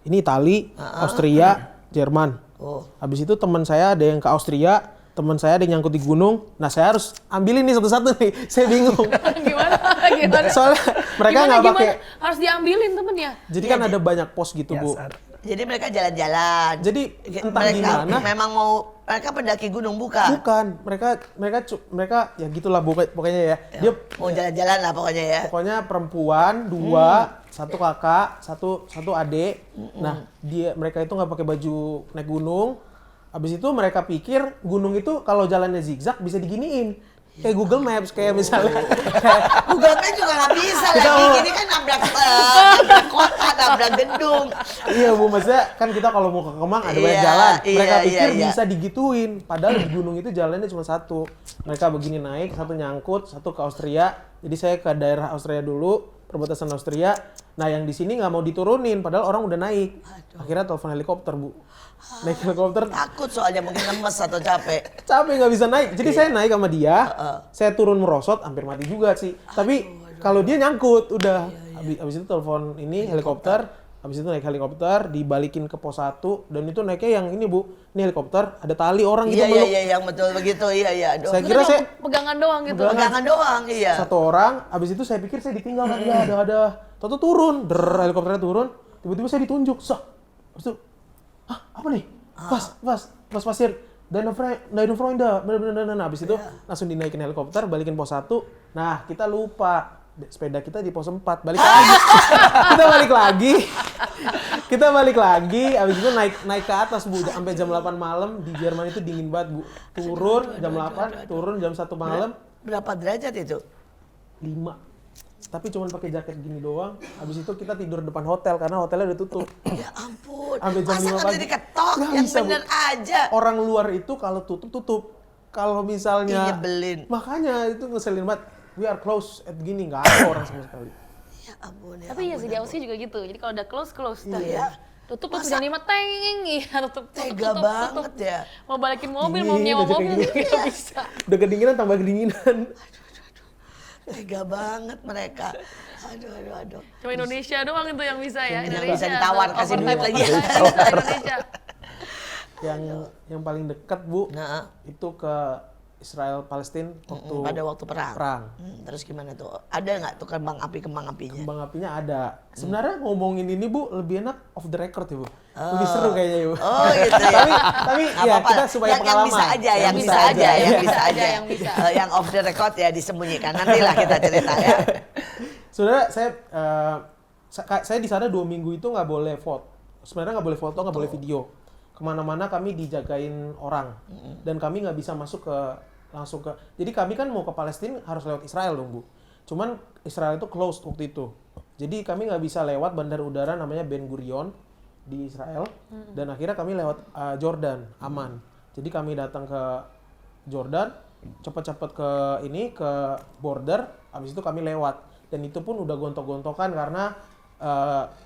ini Itali, Austria, Jerman. Oh. Habis itu teman saya ada yang ke Austria, teman saya ada yang nyangkut di gunung. Nah saya harus ambilin nih satu-satu nih, saya bingung. Gimana? Soalnya mereka nggak pakai. Harus diambilin temennya. Jadi kan ada banyak pos gitu Bu. Biasa. Jadi mereka jalan-jalan. Jadi entah mereka gimana. memang mereka pendaki gunung bukan? Bukan, mereka ya gitulah pokoknya ya. Dia Mau jalan-jalan lah pokoknya ya. pokoknya perempuan 2, satu kakak, satu adik. Nah, mereka itu nggak pakai baju naik gunung. Habis itu mereka pikir gunung itu kalau jalannya zigzag bisa diginiin. Kayak Google Maps kayak misalnya. Google Maps juga nggak bisa Kita lagi. mau- Ini kan nabrak kota, nabrak gedung. Iya Bu, maksudnya kan kita kalau mau ke Kemang ada banyak Iya, jalan. Mereka iya, pikir iya. bisa digituin. Padahal di gunung itu jalannya cuma satu. Mereka begini naik, satu nyangkut, satu ke Austria. Jadi saya ke daerah Austria dulu, perbatasan Austria. Nah yang di sini nggak mau diturunin, padahal orang udah naik. Akhirnya telepon helikopter Bu. Naik helikopter, Takut soalnya mungkin lemes atau capek. capek nggak bisa naik. Jadi saya naik sama dia, saya turun merosot, hampir mati juga sih. Tapi kalau dia nyangkut, udah. Habis itu telepon ini helikopter, habis itu naik helikopter, dibalikin ke pos 1, dan itu naiknya yang ini Bu, ini helikopter, ada tali orang gitu meluk. Iya, yang betul begitu. Iya. Aduh. Saya kira saya Pegangan doang gitu. Pegangan doang, iya. satu orang, habis itu saya pikir saya ditinggal kan, ya ada. Toto turun, helikopternya turun, tiba-tiba saya ditunjuk, sah. Habis itu, hah apa nih? Pas pasir. Deine Freunde, bener-bener. Habis itu langsung dinaikin helikopter, balikin pos 1. Nah, kita lupa. Sepeda kita di pos 4, balik lagi. Kita balik lagi, habis itu naik ke atas Bu, sampai jam 8 malam di Jerman itu dingin banget Bu. Turun jam 8, turun jam 1 malam, Berapa derajat itu? 5. Tapi cuma pakai jaket gini doang. Habis itu kita tidur depan hotel karena hotelnya udah tutup. Ya ampun. Sampai jam Masa 5 nggak pagi. bisa diketok? Nggak Yang bisa, Bu. bener aja. Orang luar itu kalau tutup. Kalau misalnya Ih, nyebelin. makanya itu ngeselin banget. We are close at gini, nggak ada orang sama sekali. Ya ampun ya. Tapi iya ampun, sih di ampun. Aussie juga gitu. Jadi kalau udah close Iya. tutup Masa- jangan lima teng, iya tutup. Tega banget ya. Mau balikin mobil, mau Dingin nyewa aja kayak mobil gini. nggak bisa. Udah kedinginan tambah kedinginan. Tega banget mereka. Aduh. Cuma Indonesia doang itu yang bisa ya. Yang Indonesia bisa ditawar, kasih overtime, duit lagi. overtime bisa Indonesia. Yang paling dekat Bu, Nah, itu ke Israel Palestina waktu pada waktu perang. perang. Terus gimana tuh? Ada nggak tuh kembang apinya? Kembang apinya ada. Sebenarnya ngomongin ini Bu lebih enak off the record ya Bu. Lebih seru kayaknya Bu. Oh gitu ya. Tapi Nggak ya apa-apa. kita supaya yang pengalaman. bisa aja, yang bisa bisa aja, aja, yang yang bisa bisa aja. aja, yang bisa. Yang off the record ya disembunyikan. Nantilah kita cerita ya. Sebenarnya saya di sana 2 minggu itu nggak boleh foto. Sebenarnya nggak boleh foto, nggak boleh video. Kemana-mana kami dijagain orang dan kami nggak bisa masuk langsung ke. Jadi kami kan mau ke Palestina harus lewat Israel dong Bu. Cuman Israel itu closed waktu itu. Jadi kami nggak bisa lewat bandar udara namanya Ben Gurion di Israel dan akhirnya kami lewat Jordan aman. Jadi kami datang ke Jordan, cepat-cepat ke border, habis itu kami lewat. Dan itu pun udah gontok-gontokan karena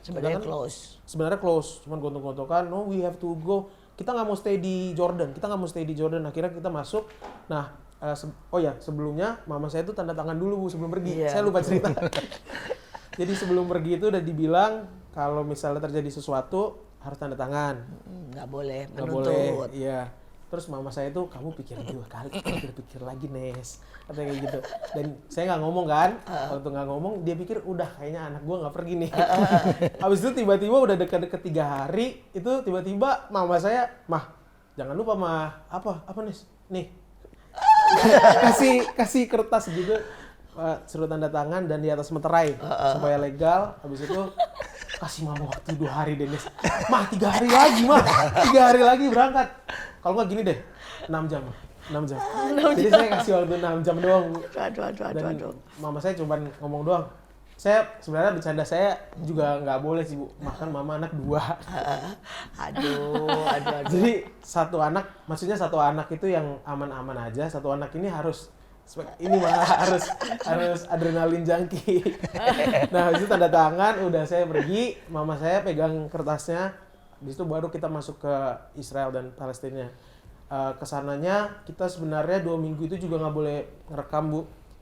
Sebenarnya sedangkan- close. Sebenarnya close, cuman gontok-gontokan. No, we have to go. Kita nggak mau stay di Jordan. Akhirnya kita masuk. Nah, sebelumnya mama saya tuh tanda tangan dulu Bu sebelum pergi. Iya. Saya lupa cerita. Jadi sebelum pergi itu udah dibilang kalau misalnya terjadi sesuatu harus tanda tangan. Nggak boleh Nggak menuntut. boleh. Iya. Terus mama saya tuh, kamu pikir 2 kali, pikir lagi Nes, katanya kayak gitu. Dan saya nggak ngomong kan, waktu nggak ngomong dia pikir udah kayaknya anak gua nggak pergi nih. Habis itu tiba-tiba udah deket-deket 3 hari, itu tiba-tiba mama saya, mah jangan lupa mah apa Nes, nih kasih kertas gitu, suruh tanda tangan dan di atas meterai supaya legal. Habis itu kasih mama waktu 2 hari deh Nes. Mah 3 hari lagi mah, 3 hari lagi berangkat. Kalau nggak gini deh, 6 jam. Jadi saya kasih waktu 6 jam doang. Bu. Dan Aduh. mama saya cuma ngomong doang. Saya sebenarnya bercanda saya juga nggak boleh sih Bu, makan mama anak 2. Aduh. Jadi maksudnya satu anak itu yang aman-aman aja, satu anak ini harus harus adrenalin junkie. Nah, habis itu tanda tangan, udah saya pergi, mama saya pegang kertasnya, habis itu baru kita masuk ke Israel dan Palestina. Kesananya kita sebenarnya 2 minggu itu juga nggak boleh ngerekam Bu.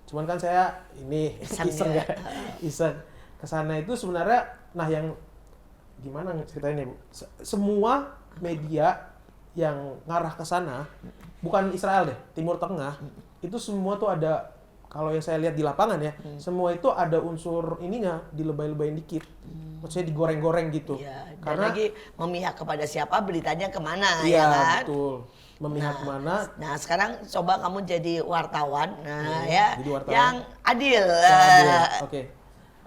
Cuman kan saya ini iseng ya, iseng. Kesana itu sebenarnya, nah yang gimana ceritanya Bu? Semua media yang ngarah ke sana, bukan Israel deh, Timur Tengah, itu semua tuh ada, kalau yang saya lihat di lapangan ya, semua itu ada unsur ininya, dilebay-lebayin dikit. Maksudnya digoreng-goreng gitu. Iya, dan Karena lagi memihak kepada siapa, beritanya kemana, iya, ya kan? betul. Memihak kemana? Nah, sekarang coba kamu jadi wartawan, ya, jadi wartawan. yang adil. Oke.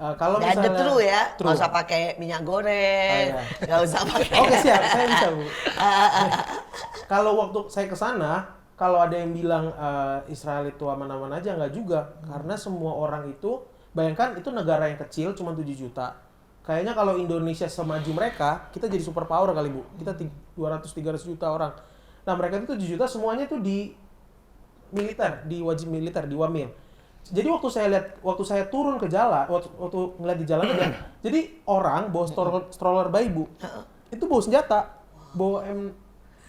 Kalau Dan misalnya the true ya, true. nggak usah pakai minyak goreng, Oh, iya. nggak usah pakai. Oke siap, saya bisa Bu. Kalau waktu saya ke sana, kalau ada yang bilang Israel itu aman-aman aja, nggak juga. Karena semua orang itu, bayangkan itu negara yang kecil, cuma 7 juta. Kayaknya kalau Indonesia semaju mereka, kita jadi superpower kali Bu. Kita 200-300 juta orang. Nah mereka itu 7 juta semuanya tuh di militer, di wajib militer, di Wamil. Jadi waktu saya turun ke jalan, waktu ngeliat di jalan aja, jadi orang bawa stroller bayi Bu, itu bawa senjata, bawa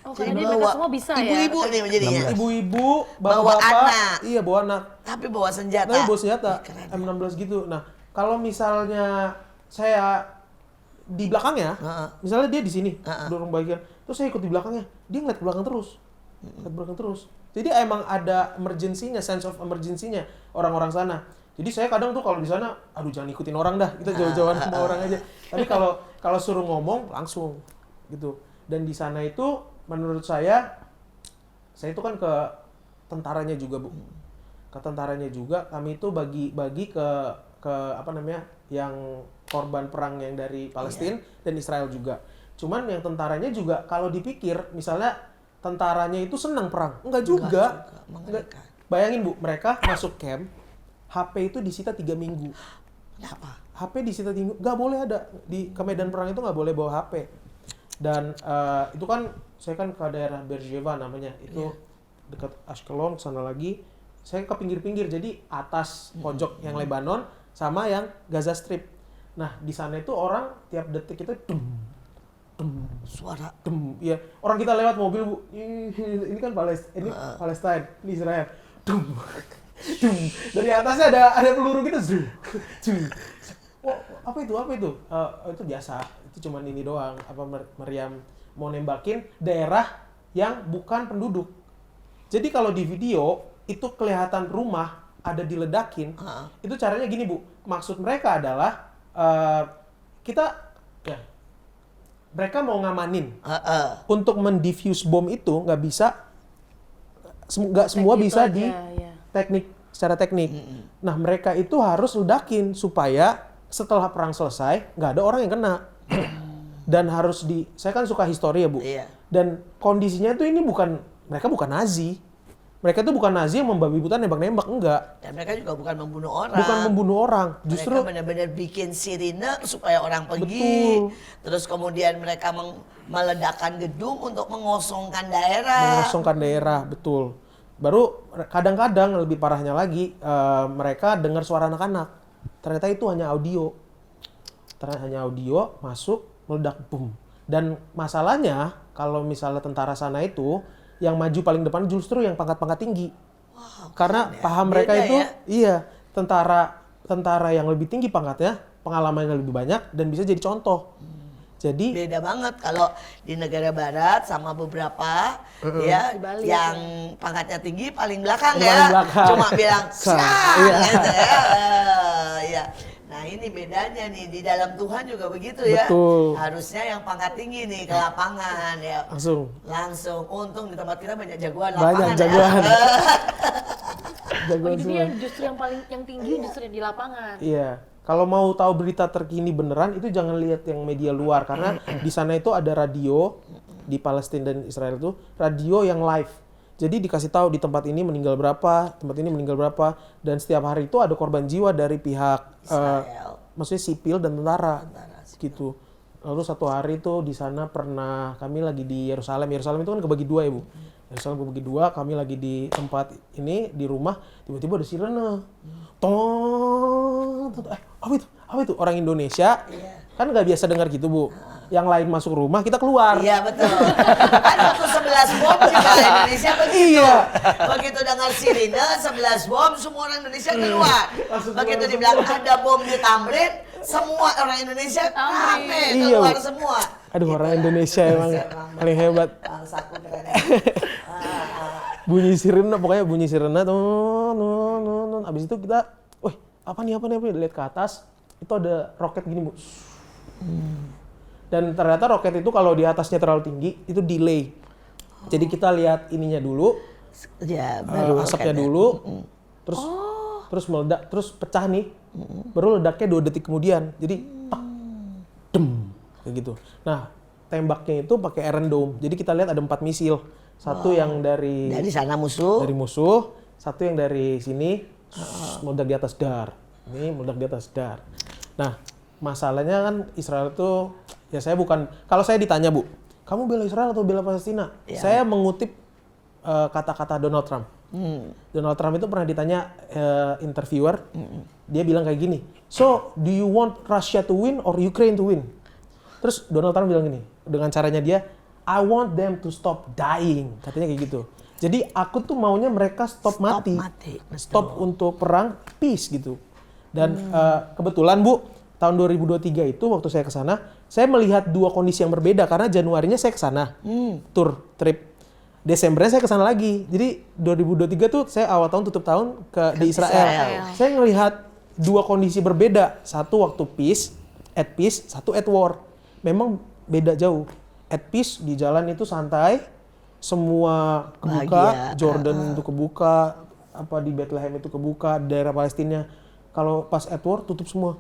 Oh, karena dia mereka semua bisa ya. Ibu-ibu nih jadinya. ibu-ibu, Bawa bapak-bapak, anak. iya bawa anak, Tapi bawa senjata. tapi bawa senjata, Ih, keren. M16 gitu. Nah kalau misalnya saya di belakangnya, misalnya dia di sini, dorong bagian, terus saya ikut di belakangnya, dia ngeliat ke belakang terus, Jadi emang ada emergency-nya, sense of emergency-nya orang-orang sana. Jadi saya kadang tuh kalau di sana, aduh jangan ikutin orang dah, kita jauh-jauhan sama orang aja. Tapi kalau suruh ngomong langsung gitu. Dan di sana itu menurut saya itu kan ke tentaranya juga Bu. Ke tentaranya juga kami itu bagi ke apa namanya yang korban perang yang dari Palestina dan Israel juga. Cuman yang tentaranya juga kalau dipikir misalnya tentaranya itu senang perang. Enggak juga. Enggak. Bayangin Bu, mereka masuk camp, HP itu disita 3 minggu. Kenapa? HP disita 3 minggu, nggak boleh ada. Ke medan perang itu nggak boleh bawa HP. Dan itu kan, saya kan ke daerah Beersheba namanya, itu dekat Ashkelon, sana lagi. Saya ke pinggir-pinggir, jadi atas pojok yang Lebanon, sama yang Gaza Strip. Nah, di sana itu orang tiap detik itu Suara. ya. Orang kita lewat mobil, Bu. Ini kan Palestina, ini Israel. Dum. Dari atasnya ada peluru gitu. Oh, apa itu? Itu biasa. Itu cuman ini doang. Meriam mau nembakin daerah yang bukan penduduk. Jadi kalau di video itu kelihatan rumah ada diledakin. Itu caranya gini, Bu. Maksud mereka adalah mereka mau ngamanin. Untuk mendifuse bom itu nggak bisa, nggak semua bisa di secara teknik. Nah, mereka itu harus ledakin supaya setelah perang selesai nggak ada orang yang kena. Dan saya kan suka histori ya, Bu. Iya. Dan kondisinya itu mereka bukan Nazi. Mereka itu bukan Nazi yang membabi buta nembak-nembak, enggak. Dan mereka juga bukan membunuh orang. Bukan membunuh orang, justru mereka benar-benar bikin sirine supaya orang pergi. Betul. Terus kemudian mereka meledakkan gedung untuk mengosongkan daerah. Betul. Baru kadang-kadang lebih parahnya lagi, mereka dengar suara anak-anak. Ternyata itu hanya audio masuk, meledak, boom. Dan masalahnya kalau misalnya tentara sana itu yang maju paling depan justru yang pangkat-pangkat tinggi. Wow, karena ya. paham mereka Beda itu, ya? tentara yang lebih tinggi pangkatnya, pengalamannya lebih banyak dan bisa jadi contoh. Jadi Beda banget kalau di negara barat sama beberapa ya Bali, yang pangkatnya tinggi paling belakang Paling ya. belakang. Cuma bilang "Sah!" Iya. gitu ya. Ya. Nah, ini bedanya nih di dalam Tuhan juga begitu ya. Betul. Harusnya yang pangkat tinggi nih ke lapangan ya. Langsung. Untung di tempat kita banyak jagoan lapangan. banyak jagoan. Ya. Jagoan Jadi semua. yang justru yang tinggi justru yang di lapangan. Iya. Kalau mau tahu berita terkini beneran itu jangan lihat yang media luar karena di sana itu ada radio di Palestina dan Israel itu radio yang live. Jadi dikasih tahu di tempat ini meninggal berapa, tempat ini meninggal berapa dan setiap hari itu ada korban jiwa dari pihak Israel. maksudnya sipil dan tentara gitu. Lalu satu hari itu di sana pernah kami lagi di Yerusalem. Yerusalem itu kan kebagi dua ya, Bu. Yerusalem kebagi dua, kami lagi di tempat ini di rumah, tiba-tiba ada sirene. Apa itu? Orang Indonesia kan nggak biasa dengar gitu, Bu. Yang lain masuk rumah, kita keluar. Iya betul. Kan waktu 11 bom juga Indonesia begitu. Iya. Begitu dengar sirine 11 bom, semua orang Indonesia keluar. Langsung Begitu keluar dibilang ada bom di Tamrin, semua orang Indonesia rame Iya, keluar Bu. semua. Aduh, orang Indonesia emang paling hebat. Bangsaku keren. Bunyi sirene, pokoknya bunyi sirene tuh. Abis itu kita, apa nih? Lihat ke atas, itu ada roket gini, Bu. Dan ternyata roket itu kalau di atasnya terlalu tinggi, itu delay. Jadi kita lihat ininya dulu, Ya, baru asapnya roketnya. dulu, terus meledak, terus pecah nih. Baru ledaknya 2 detik kemudian. Jadi, tak, dem, kayak gitu. Nah, tembaknya itu pakai Iron Dome. Jadi kita lihat ada 4 misil. Satu yang dari sana musuh. satu yang dari sini, meledak di atas dar. Ini meledak di atas dar. Nah, masalahnya kan Israel itu, ya kalau saya ditanya, Bu, kamu bela Israel atau bela Palestina? Ya. Saya mengutip kata-kata Donald Trump. Donald Trump itu pernah ditanya interviewer, dia bilang kayak gini, so do you want Russia to win or Ukraine to win? Terus Donald Trump bilang gini, dengan caranya dia, I want them to stop dying, katanya kayak gitu. Jadi aku tuh maunya mereka stop mati. Stop untuk perang, peace gitu. Dan kebetulan, Bu, tahun 2023 itu waktu saya ke sana, saya melihat 2 kondisi yang berbeda karena Januarinya saya ke sana. Trip. Desembernya saya ke sana lagi. Jadi 2023 tuh saya awal tahun tutup tahun di Israel. Saya ngelihat 2 kondisi berbeda. Satu waktu at peace, satu at war. Memang beda jauh. At peace di jalan itu santai, semua kebuka, Bahagia. Jordan itu kebuka, apa di Bethlehem itu kebuka, daerah Palestina. Kalau pas at war tutup semua.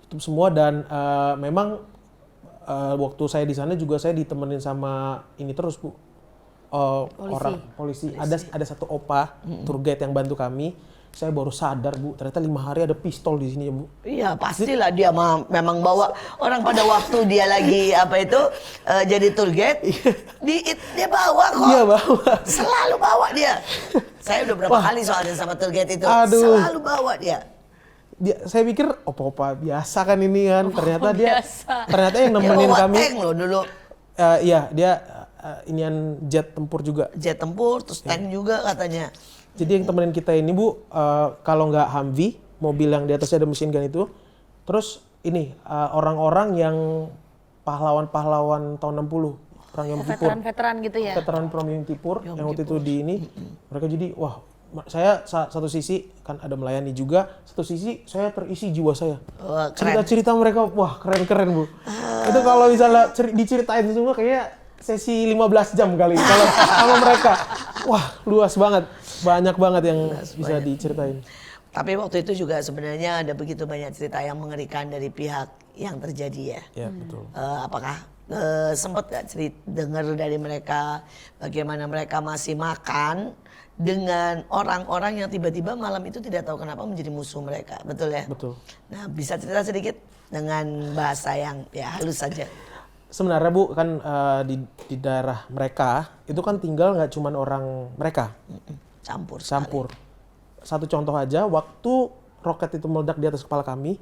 Tutup semua dan memang waktu saya di sana juga saya ditemenin sama ini terus, Bu. Polisi. Ada satu opa tour guide yang bantu kami. Saya baru sadar, Bu, ternyata 5 hari ada pistol di sini ya, Bu. Iya, pastilah dia memang bawa orang pada waktu dia lagi jadi tour guide. Dia bawa kok. Iya, bawa. Selalu bawa dia. Saya udah berapa kali soalnya sama tour guide itu. Aduh. Selalu bawa dia. saya pikir opa-opa biasa kan ini kan. Ternyata dia biasa. ternyata yang Dia nemenin bawa kami. tank loh dulu. Iya, dia inian jet tempur juga. Jet tempur, terus tank juga katanya. Jadi yang temenin kita ini Bu, kalau nggak Humvee, mobil yang di atasnya ada machine gun itu, terus ini orang-orang yang pahlawan-pahlawan tahun 60, perang Yom Kippur. Veteran-veteran gitu ya. Veteran perang Yom Kippur yang waktu itu di ini, mereka jadi wah, saya satu sisi kan ada melayani juga, satu sisi saya terisi jiwa saya. Wah, keren. Cerita-cerita mereka wah keren-keren Bu. Itu kalau misalnya diceritain semua kayak sesi 15 jam kali kalau sama mereka. Wah, luas banget. Banyak banget yang bisa diceritain. Tapi waktu itu juga sebenarnya ada begitu banyak cerita yang mengerikan dari pihak yang terjadi ya. Ya, betul. Apakah sempat gak dengar dari mereka bagaimana mereka masih makan dengan orang-orang yang tiba-tiba malam itu tidak tahu kenapa menjadi musuh mereka, betul ya? Betul. Nah, bisa cerita sedikit dengan bahasa yang ya halus saja. Sebenarnya Bu kan di daerah mereka itu kan tinggal nggak cuman orang mereka, Campur. campur. Satu contoh aja, waktu roket itu meledak di atas kepala kami,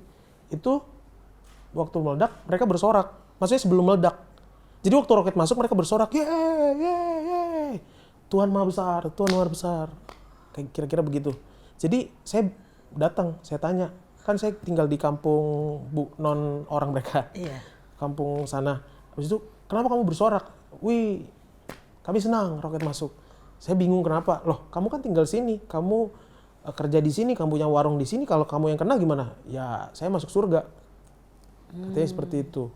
itu waktu meledak mereka bersorak. Maksudnya sebelum meledak. Jadi waktu roket masuk mereka bersorak, ye, Tuhan Maha Besar, Tuhan Maha Besar. Kayak kira-kira begitu. Jadi saya datang, saya tanya, kan saya tinggal di kampung Bu non orang mereka. Iya. Kampung sana. Habis itu, kenapa kamu bersorak? Wih, kami senang roket masuk. Saya bingung kenapa. Loh, kamu kan tinggal sini, kamu kerja di sini, kamu punya warung di sini. Kalau kamu yang kena gimana? Ya, saya masuk surga. Katanya seperti itu.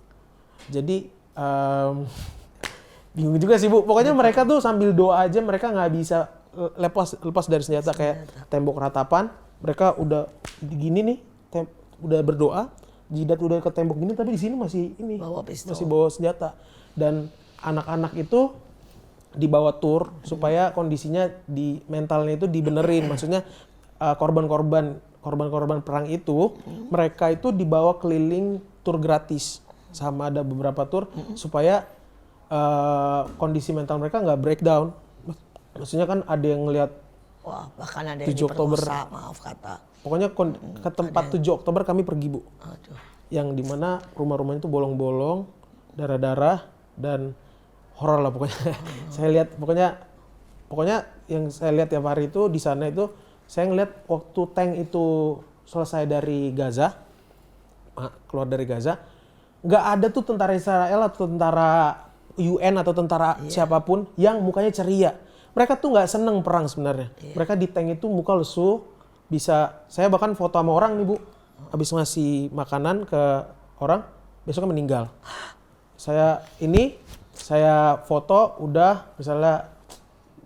Jadi bingung juga sih Bu. Pokoknya mereka tuh sambil doa aja, mereka nggak bisa lepas dari senjata kayak tembok ratapan. Mereka udah gini nih, udah berdoa. Jidat udah ke tembok gini, tapi di sini masih ini, Bawa pistol. masih bawa senjata. Dan anak-anak itu dibawa tur supaya kondisinya di mentalnya itu dibenerin. Maksudnya korban-korban perang itu mereka itu dibawa keliling tur gratis sama ada beberapa tur supaya kondisi mental mereka nggak breakdown. Maksudnya kan ada yang ngelihat Wah, bahkan ada yang 7 Oktober. diperkosa, maaf kata. Pokoknya ke tempat 7 Oktober kami pergi Bu. Aduh. Yang dimana rumah-rumahnya itu bolong-bolong, darah-darah dan horor lah pokoknya. Saya lihat pokoknya yang saya lihat tiap hari itu di sana itu saya ngeliat waktu tank itu selesai dari Gaza, keluar dari Gaza, nggak ada tuh tentara Israel atau tentara UN atau tentara siapapun yang mukanya ceria. Mereka tuh nggak seneng perang sebenarnya. Mereka di tank itu muka lesu, bisa saya bahkan foto sama orang nih Bu, habis ngasih makanan ke orang, besoknya meninggal. Saya foto udah misalnya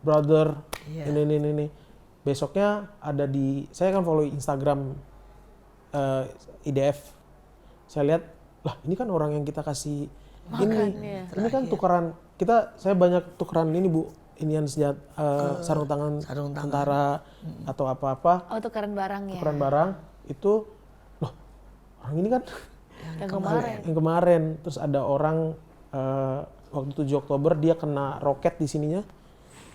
brother ini. Besoknya ada saya kan follow Instagram IDF. Saya lihat, lah ini kan orang yang kita kasih ini kan tukeran saya banyak tukeran ini Bu, inian sarung tangan tentara atau apa-apa. Oh, tukeran barang ya. Tukeran barang itu, loh orang ini kan yang kemarin. Terus ada orang waktu 7 Oktober dia kena roket di sininya,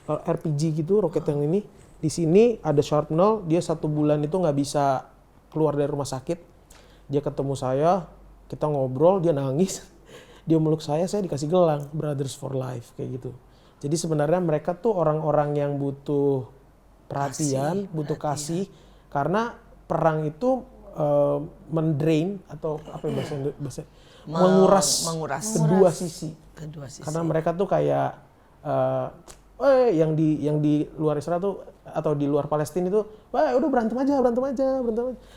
RPG gitu, roket yang ini. Di sini ada shrapnel, dia 1 bulan itu nggak bisa keluar dari rumah sakit. Dia ketemu saya, kita ngobrol, dia nangis. Dia meluk saya dikasih gelang, Brothers for Life, kayak gitu. Jadi sebenarnya mereka tuh orang-orang yang butuh perhatian, butuh kasih. Karena perang itu mendrain atau apa ya bahasa menguras kedua sisi. Karena mereka tuh kayak yang di luar Israel tuh atau di luar Palestina itu, wah udah berantem aja.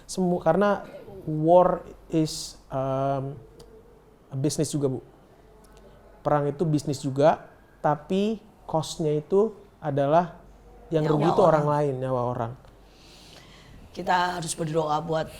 Semua karena war is a business juga Bu. Perang itu bisnis juga, tapi cost-nya itu adalah yang rugi itu orang lain, nyawa orang. Kita harus berdoa buat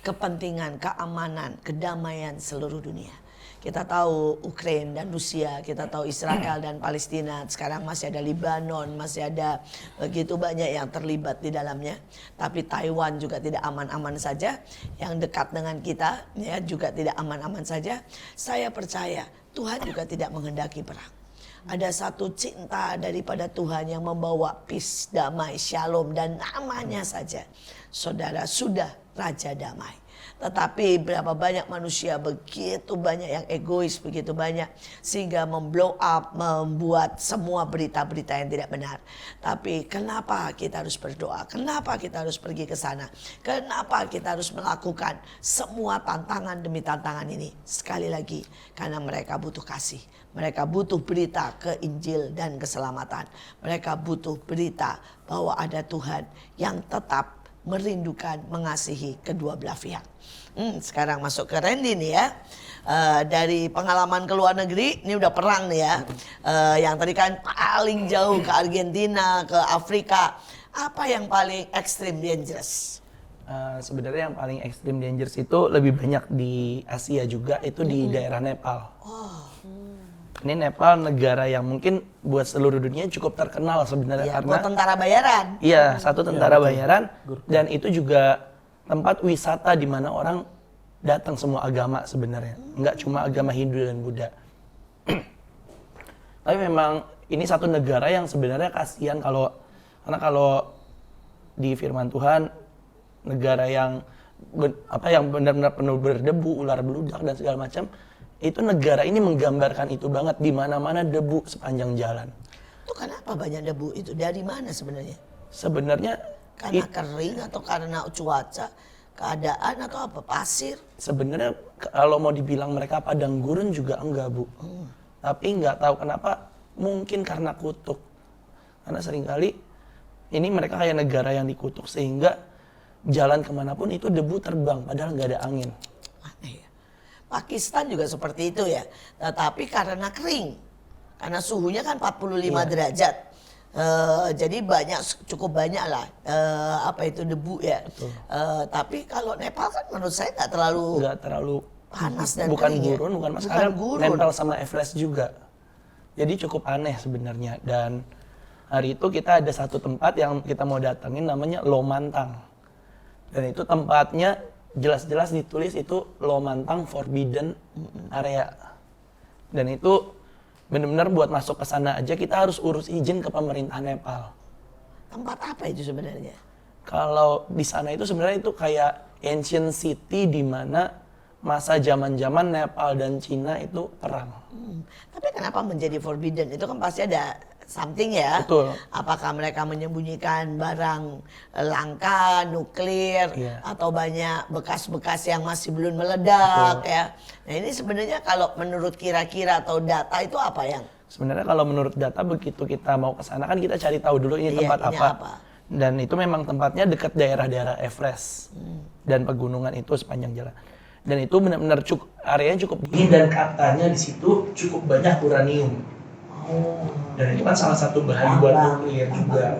kepentingan, keamanan, kedamaian seluruh dunia. Kita tahu Ukraina dan Rusia, kita tahu Israel dan Palestina. Sekarang masih ada Lebanon, masih ada begitu banyak yang terlibat di dalamnya. Tapi Taiwan juga tidak aman-aman saja. Yang dekat dengan kita ya juga tidak aman-aman saja. Saya percaya Tuhan juga tidak menghendaki perang. Ada satu cinta daripada Tuhan yang membawa peace, damai, shalom dan namanya saja. Saudara sudah Raja Damai. Tetapi berapa banyak manusia, begitu banyak yang egois, begitu banyak sehingga memblow up, membuat semua berita-berita yang tidak benar. Tapi kenapa kita harus berdoa? Kenapa kita harus pergi ke sana? Kenapa kita harus melakukan semua tantangan demi tantangan ini? Sekali lagi, karena mereka butuh kasih. Mereka butuh berita ke Injil dan keselamatan. Mereka butuh berita bahwa ada Tuhan yang tetap merindukan, mengasihi kedua belah pihak. Sekarang masuk ke Randy nih ya. Dari pengalaman ke luar negeri, ini udah perang nih ya. Yang tadi kan paling jauh ke Argentina, ke Afrika. Apa yang paling extreme dangerous? Sebenarnya yang paling extreme dangerous itu lebih banyak di Asia juga, itu di daerah Nepal. Ini Nepal negara yang mungkin buat seluruh dunia cukup terkenal sebenarnya Ya, karena buat tentara bayaran. iya, satu tentara bayaran dan itu juga tempat wisata di mana orang datang semua agama sebenarnya. Nggak cuma agama Hindu dan Buddha. Tapi memang ini satu negara yang sebenarnya kasihan karena kalau di firman Tuhan negara yang yang benar-benar penuh berdebu, ular beludak dan segala macam, itu negara ini menggambarkan itu banget, di mana-mana debu sepanjang jalan. Itu kenapa banyak debu itu? Dari mana sebenarnya? Sebenarnya Karena kering atau karena cuaca, keadaan atau apa? Pasir? sebenarnya kalau mau dibilang mereka padang gurun juga enggak, Bu. Tapi nggak tahu kenapa, mungkin karena kutuk. Karena seringkali ini mereka kayak negara yang dikutuk sehingga jalan kemanapun itu debu terbang padahal nggak ada angin. Aneh ya. Pakistan juga seperti itu ya. Tetapi karena kering, karena suhunya kan 45 derajat. Jadi cukup banyak lah debu ya. Tapi kalau Nepal kan menurut saya nggak terlalu panas dan bukan kering gurun, ya. bukan mas, karena gurun. nempel sama Everest juga. Jadi cukup aneh sebenarnya. Dan hari itu kita ada satu tempat yang kita mau datengin namanya Lomantang. Dan itu tempatnya jelas-jelas ditulis itu Lomantang Forbidden Area. Dan itu benar-benar buat masuk ke sana aja kita harus urus izin ke pemerintah Nepal. Tempat apa itu sebenarnya? Kalau di sana itu sebenarnya itu kayak ancient city di mana masa zaman-zaman Nepal dan Cina itu perang. Tapi kenapa menjadi forbidden? Itu kan pasti ada something ya. Betul. Apakah mereka menyembunyikan barang langka, nuklir, Iya. atau banyak bekas-bekas yang masih belum meledak ya. Nah ini sebenarnya kalau menurut kira-kira atau data itu apa yang? Sebenarnya kalau menurut data begitu kita mau ke sana kan kita cari tahu dulu ini Iya, tempat ini apa. apa. Dan itu memang tempatnya dekat daerah-daerah Everest dan pegunungan itu sepanjang jalan. Dan itu benar-benar areanya cukup dingin dan katanya di situ cukup banyak uranium. Dan itu kan salah satu bahan buat nuklir juga.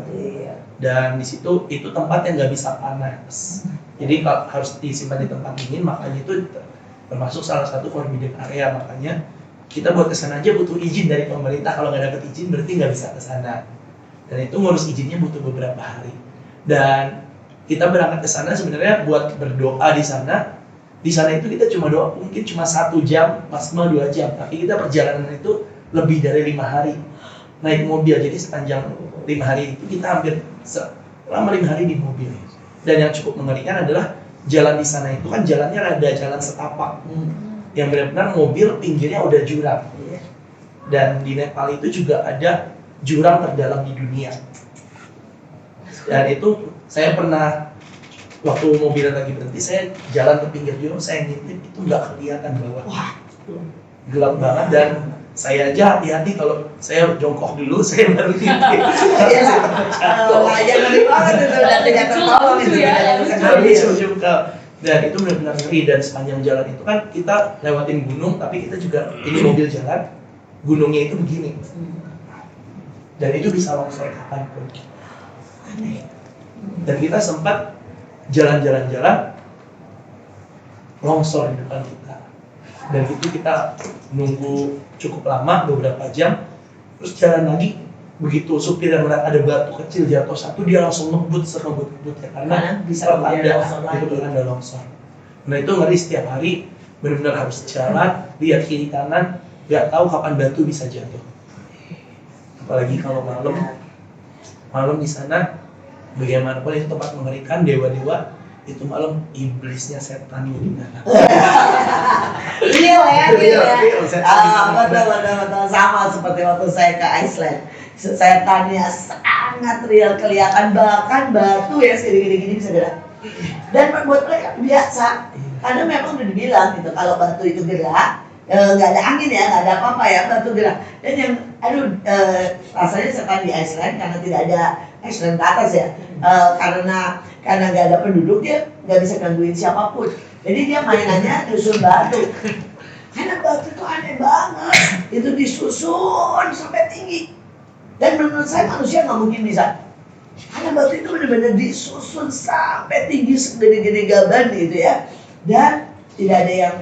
Dan di situ itu tempat yang nggak bisa panas. Jadi kalau harus disimpan di tempat dingin, makanya itu termasuk salah satu forbidden area. Makanya kita buat kesana aja butuh izin dari pemerintah. Kalau nggak dapet izin berarti nggak bisa kesana. Dan itu ngurus izinnya butuh beberapa hari. Dan kita berangkat ke sana sebenarnya buat berdoa di sana. Di sana itu kita cuma doa mungkin cuma 1 jam, maksimal 2 jam. Tapi kita perjalanan itu lebih dari 5 hari naik mobil. Jadi sepanjang 5 hari itu kita hampir selama 5 hari di mobil. Dan yang cukup mengerikan adalah jalan di sana itu kan jalannya ada jalan setapak. Yang benar-benar mobil pinggirnya udah jurang. Dan di Nepal itu juga ada jurang terdalam di dunia. Dan itu saya pernah waktu mobilnya lagi berhenti, saya jalan ke pinggir jurang, saya ngintip itu nggak kelihatan bawah. Gelap banget dan saya aja hati-hati kalau saya jongkok dulu, saya baru ngintip. Ya ngeri banget itu udah tidak tertolong itu ya. Dan itu benar-benar ngeri. Dan sepanjang jalan itu kan kita lewatin gunung, tapi kita juga ini mobil jalan, gunungnya itu begini. Dan itu bisa longsor kapanpun. Dan kita sempat jalan-jalan longsor di depan kita. Dan itu kita nunggu cukup lama, beberapa jam. Terus jalan lagi, begitu supir yang melihat ada batu kecil jatuh satu, dia langsung ngebut sekebut-kebutnya karena bisa ada longsor. Nah itu ngeri, setiap hari benar-benar harus jalan, lihat kiri kanan, nggak tahu kapan batu bisa jatuh. Apalagi kalau malam di sana, bagaimanapun itu tempat mengerikan, dewa-dewa itu malam iblisnya setan di mana. Real ya, real ya. Real, setan di mana. Betul. Sama seperti waktu saya ke Iceland. Setannya sangat real kelihatan, bahkan batu ya segini-gini bisa gerak. Dan buat mereka biasa, karena memang udah dibilang gitu, kalau batu itu gerak, nggak ada angin ya, nggak ada apa-apa ya, batu gerak. Dan yang, rasanya setan di Iceland karena tidak ada Iceland ke atas ya, karena nggak ada penduduk dia nggak bisa gangguin siapapun. Jadi dia mainannya nyusun batu. Karena batu itu aneh banget, itu disusun sampai tinggi. Dan menurut saya manusia nggak mungkin bisa. Karena batu itu benar-benar disusun sampai tinggi segede-gede gaban gitu ya. Dan tidak ada yang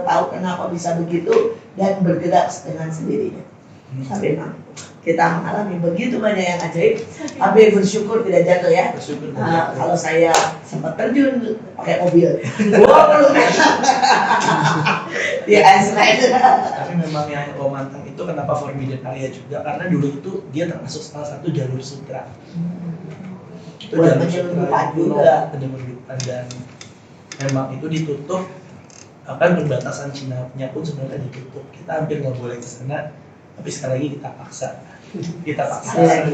tahu kenapa bisa begitu dan bergerak dengan sendirinya. Tapi memang kita mengalami begitu banyak yang ajaib. Tapi bersyukur tidak jatuh ya. Kalau saya sempat terjun pakai mobil 20 meter di Iceland. Tapi memang yang Romantang itu kenapa Forbidden Area juga, karena dulu itu dia termasuk salah satu jalur sutra. Itu Buat jalur penyelundupan sutra juga. penyelundupan, dan memang itu ditutup. Bahkan perbatasan Cina-nya pun sebenarnya ditutup. Kita hampir nggak boleh ke sana, tapi sekali lagi kita paksa.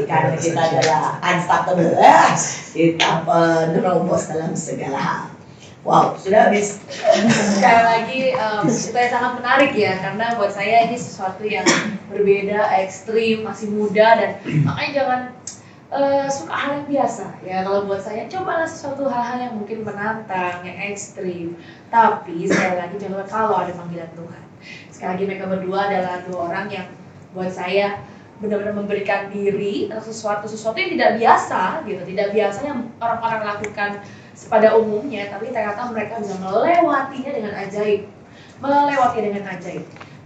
Karena kita adalah unstoppable, kita penerobos dalam segala hal. Wow, sudah habis. Sekali lagi cerita yang sangat menarik ya, karena buat saya ini sesuatu yang berbeda, ekstrim, masih muda, dan makanya jangan suka hal yang biasa ya. Kalau buat saya cobalah sesuatu hal-hal yang mungkin menantang, yang ekstrim. Tapi sekali lagi jangan lupa kalau ada panggilan Tuhan. Sekali lagi mereka berdua adalah dua orang yang buat saya benar-benar memberikan diri atau sesuatu yang tidak biasa gitu, tidak biasa yang orang-orang lakukan pada umumnya, tapi ternyata mereka bisa melewatinya dengan ajaib,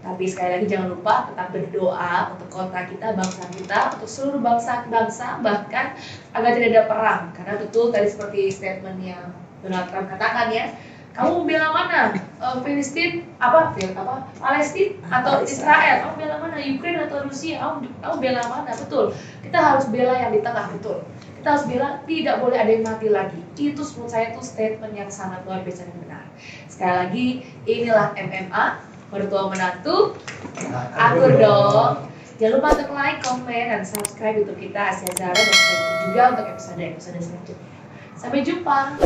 Tapi sekali lagi jangan lupa tetap berdoa untuk kota kita, bangsa kita, untuk seluruh bangsa, bahkan agar tidak ada perang. Karena betul tadi seperti statement yang Donald Trump katakan ya, kamu bela mana? Palestina atau Israel? Kamu bela mana? Ukraina atau Rusia? Kamu bela mana? Betul. Kita harus bela yang di tengah, betul. Kita harus bela, tidak boleh ada yang mati lagi. Itu menurut saya itu statement yang sangat luar biasa dan benar. Sekali lagi, inilah MMA, mertua menantu, akur dong. Jangan lupa untuk like, komen, dan subscribe YouTube kita Asia Zara, dan juga untuk episode selanjutnya. Sampai jumpa.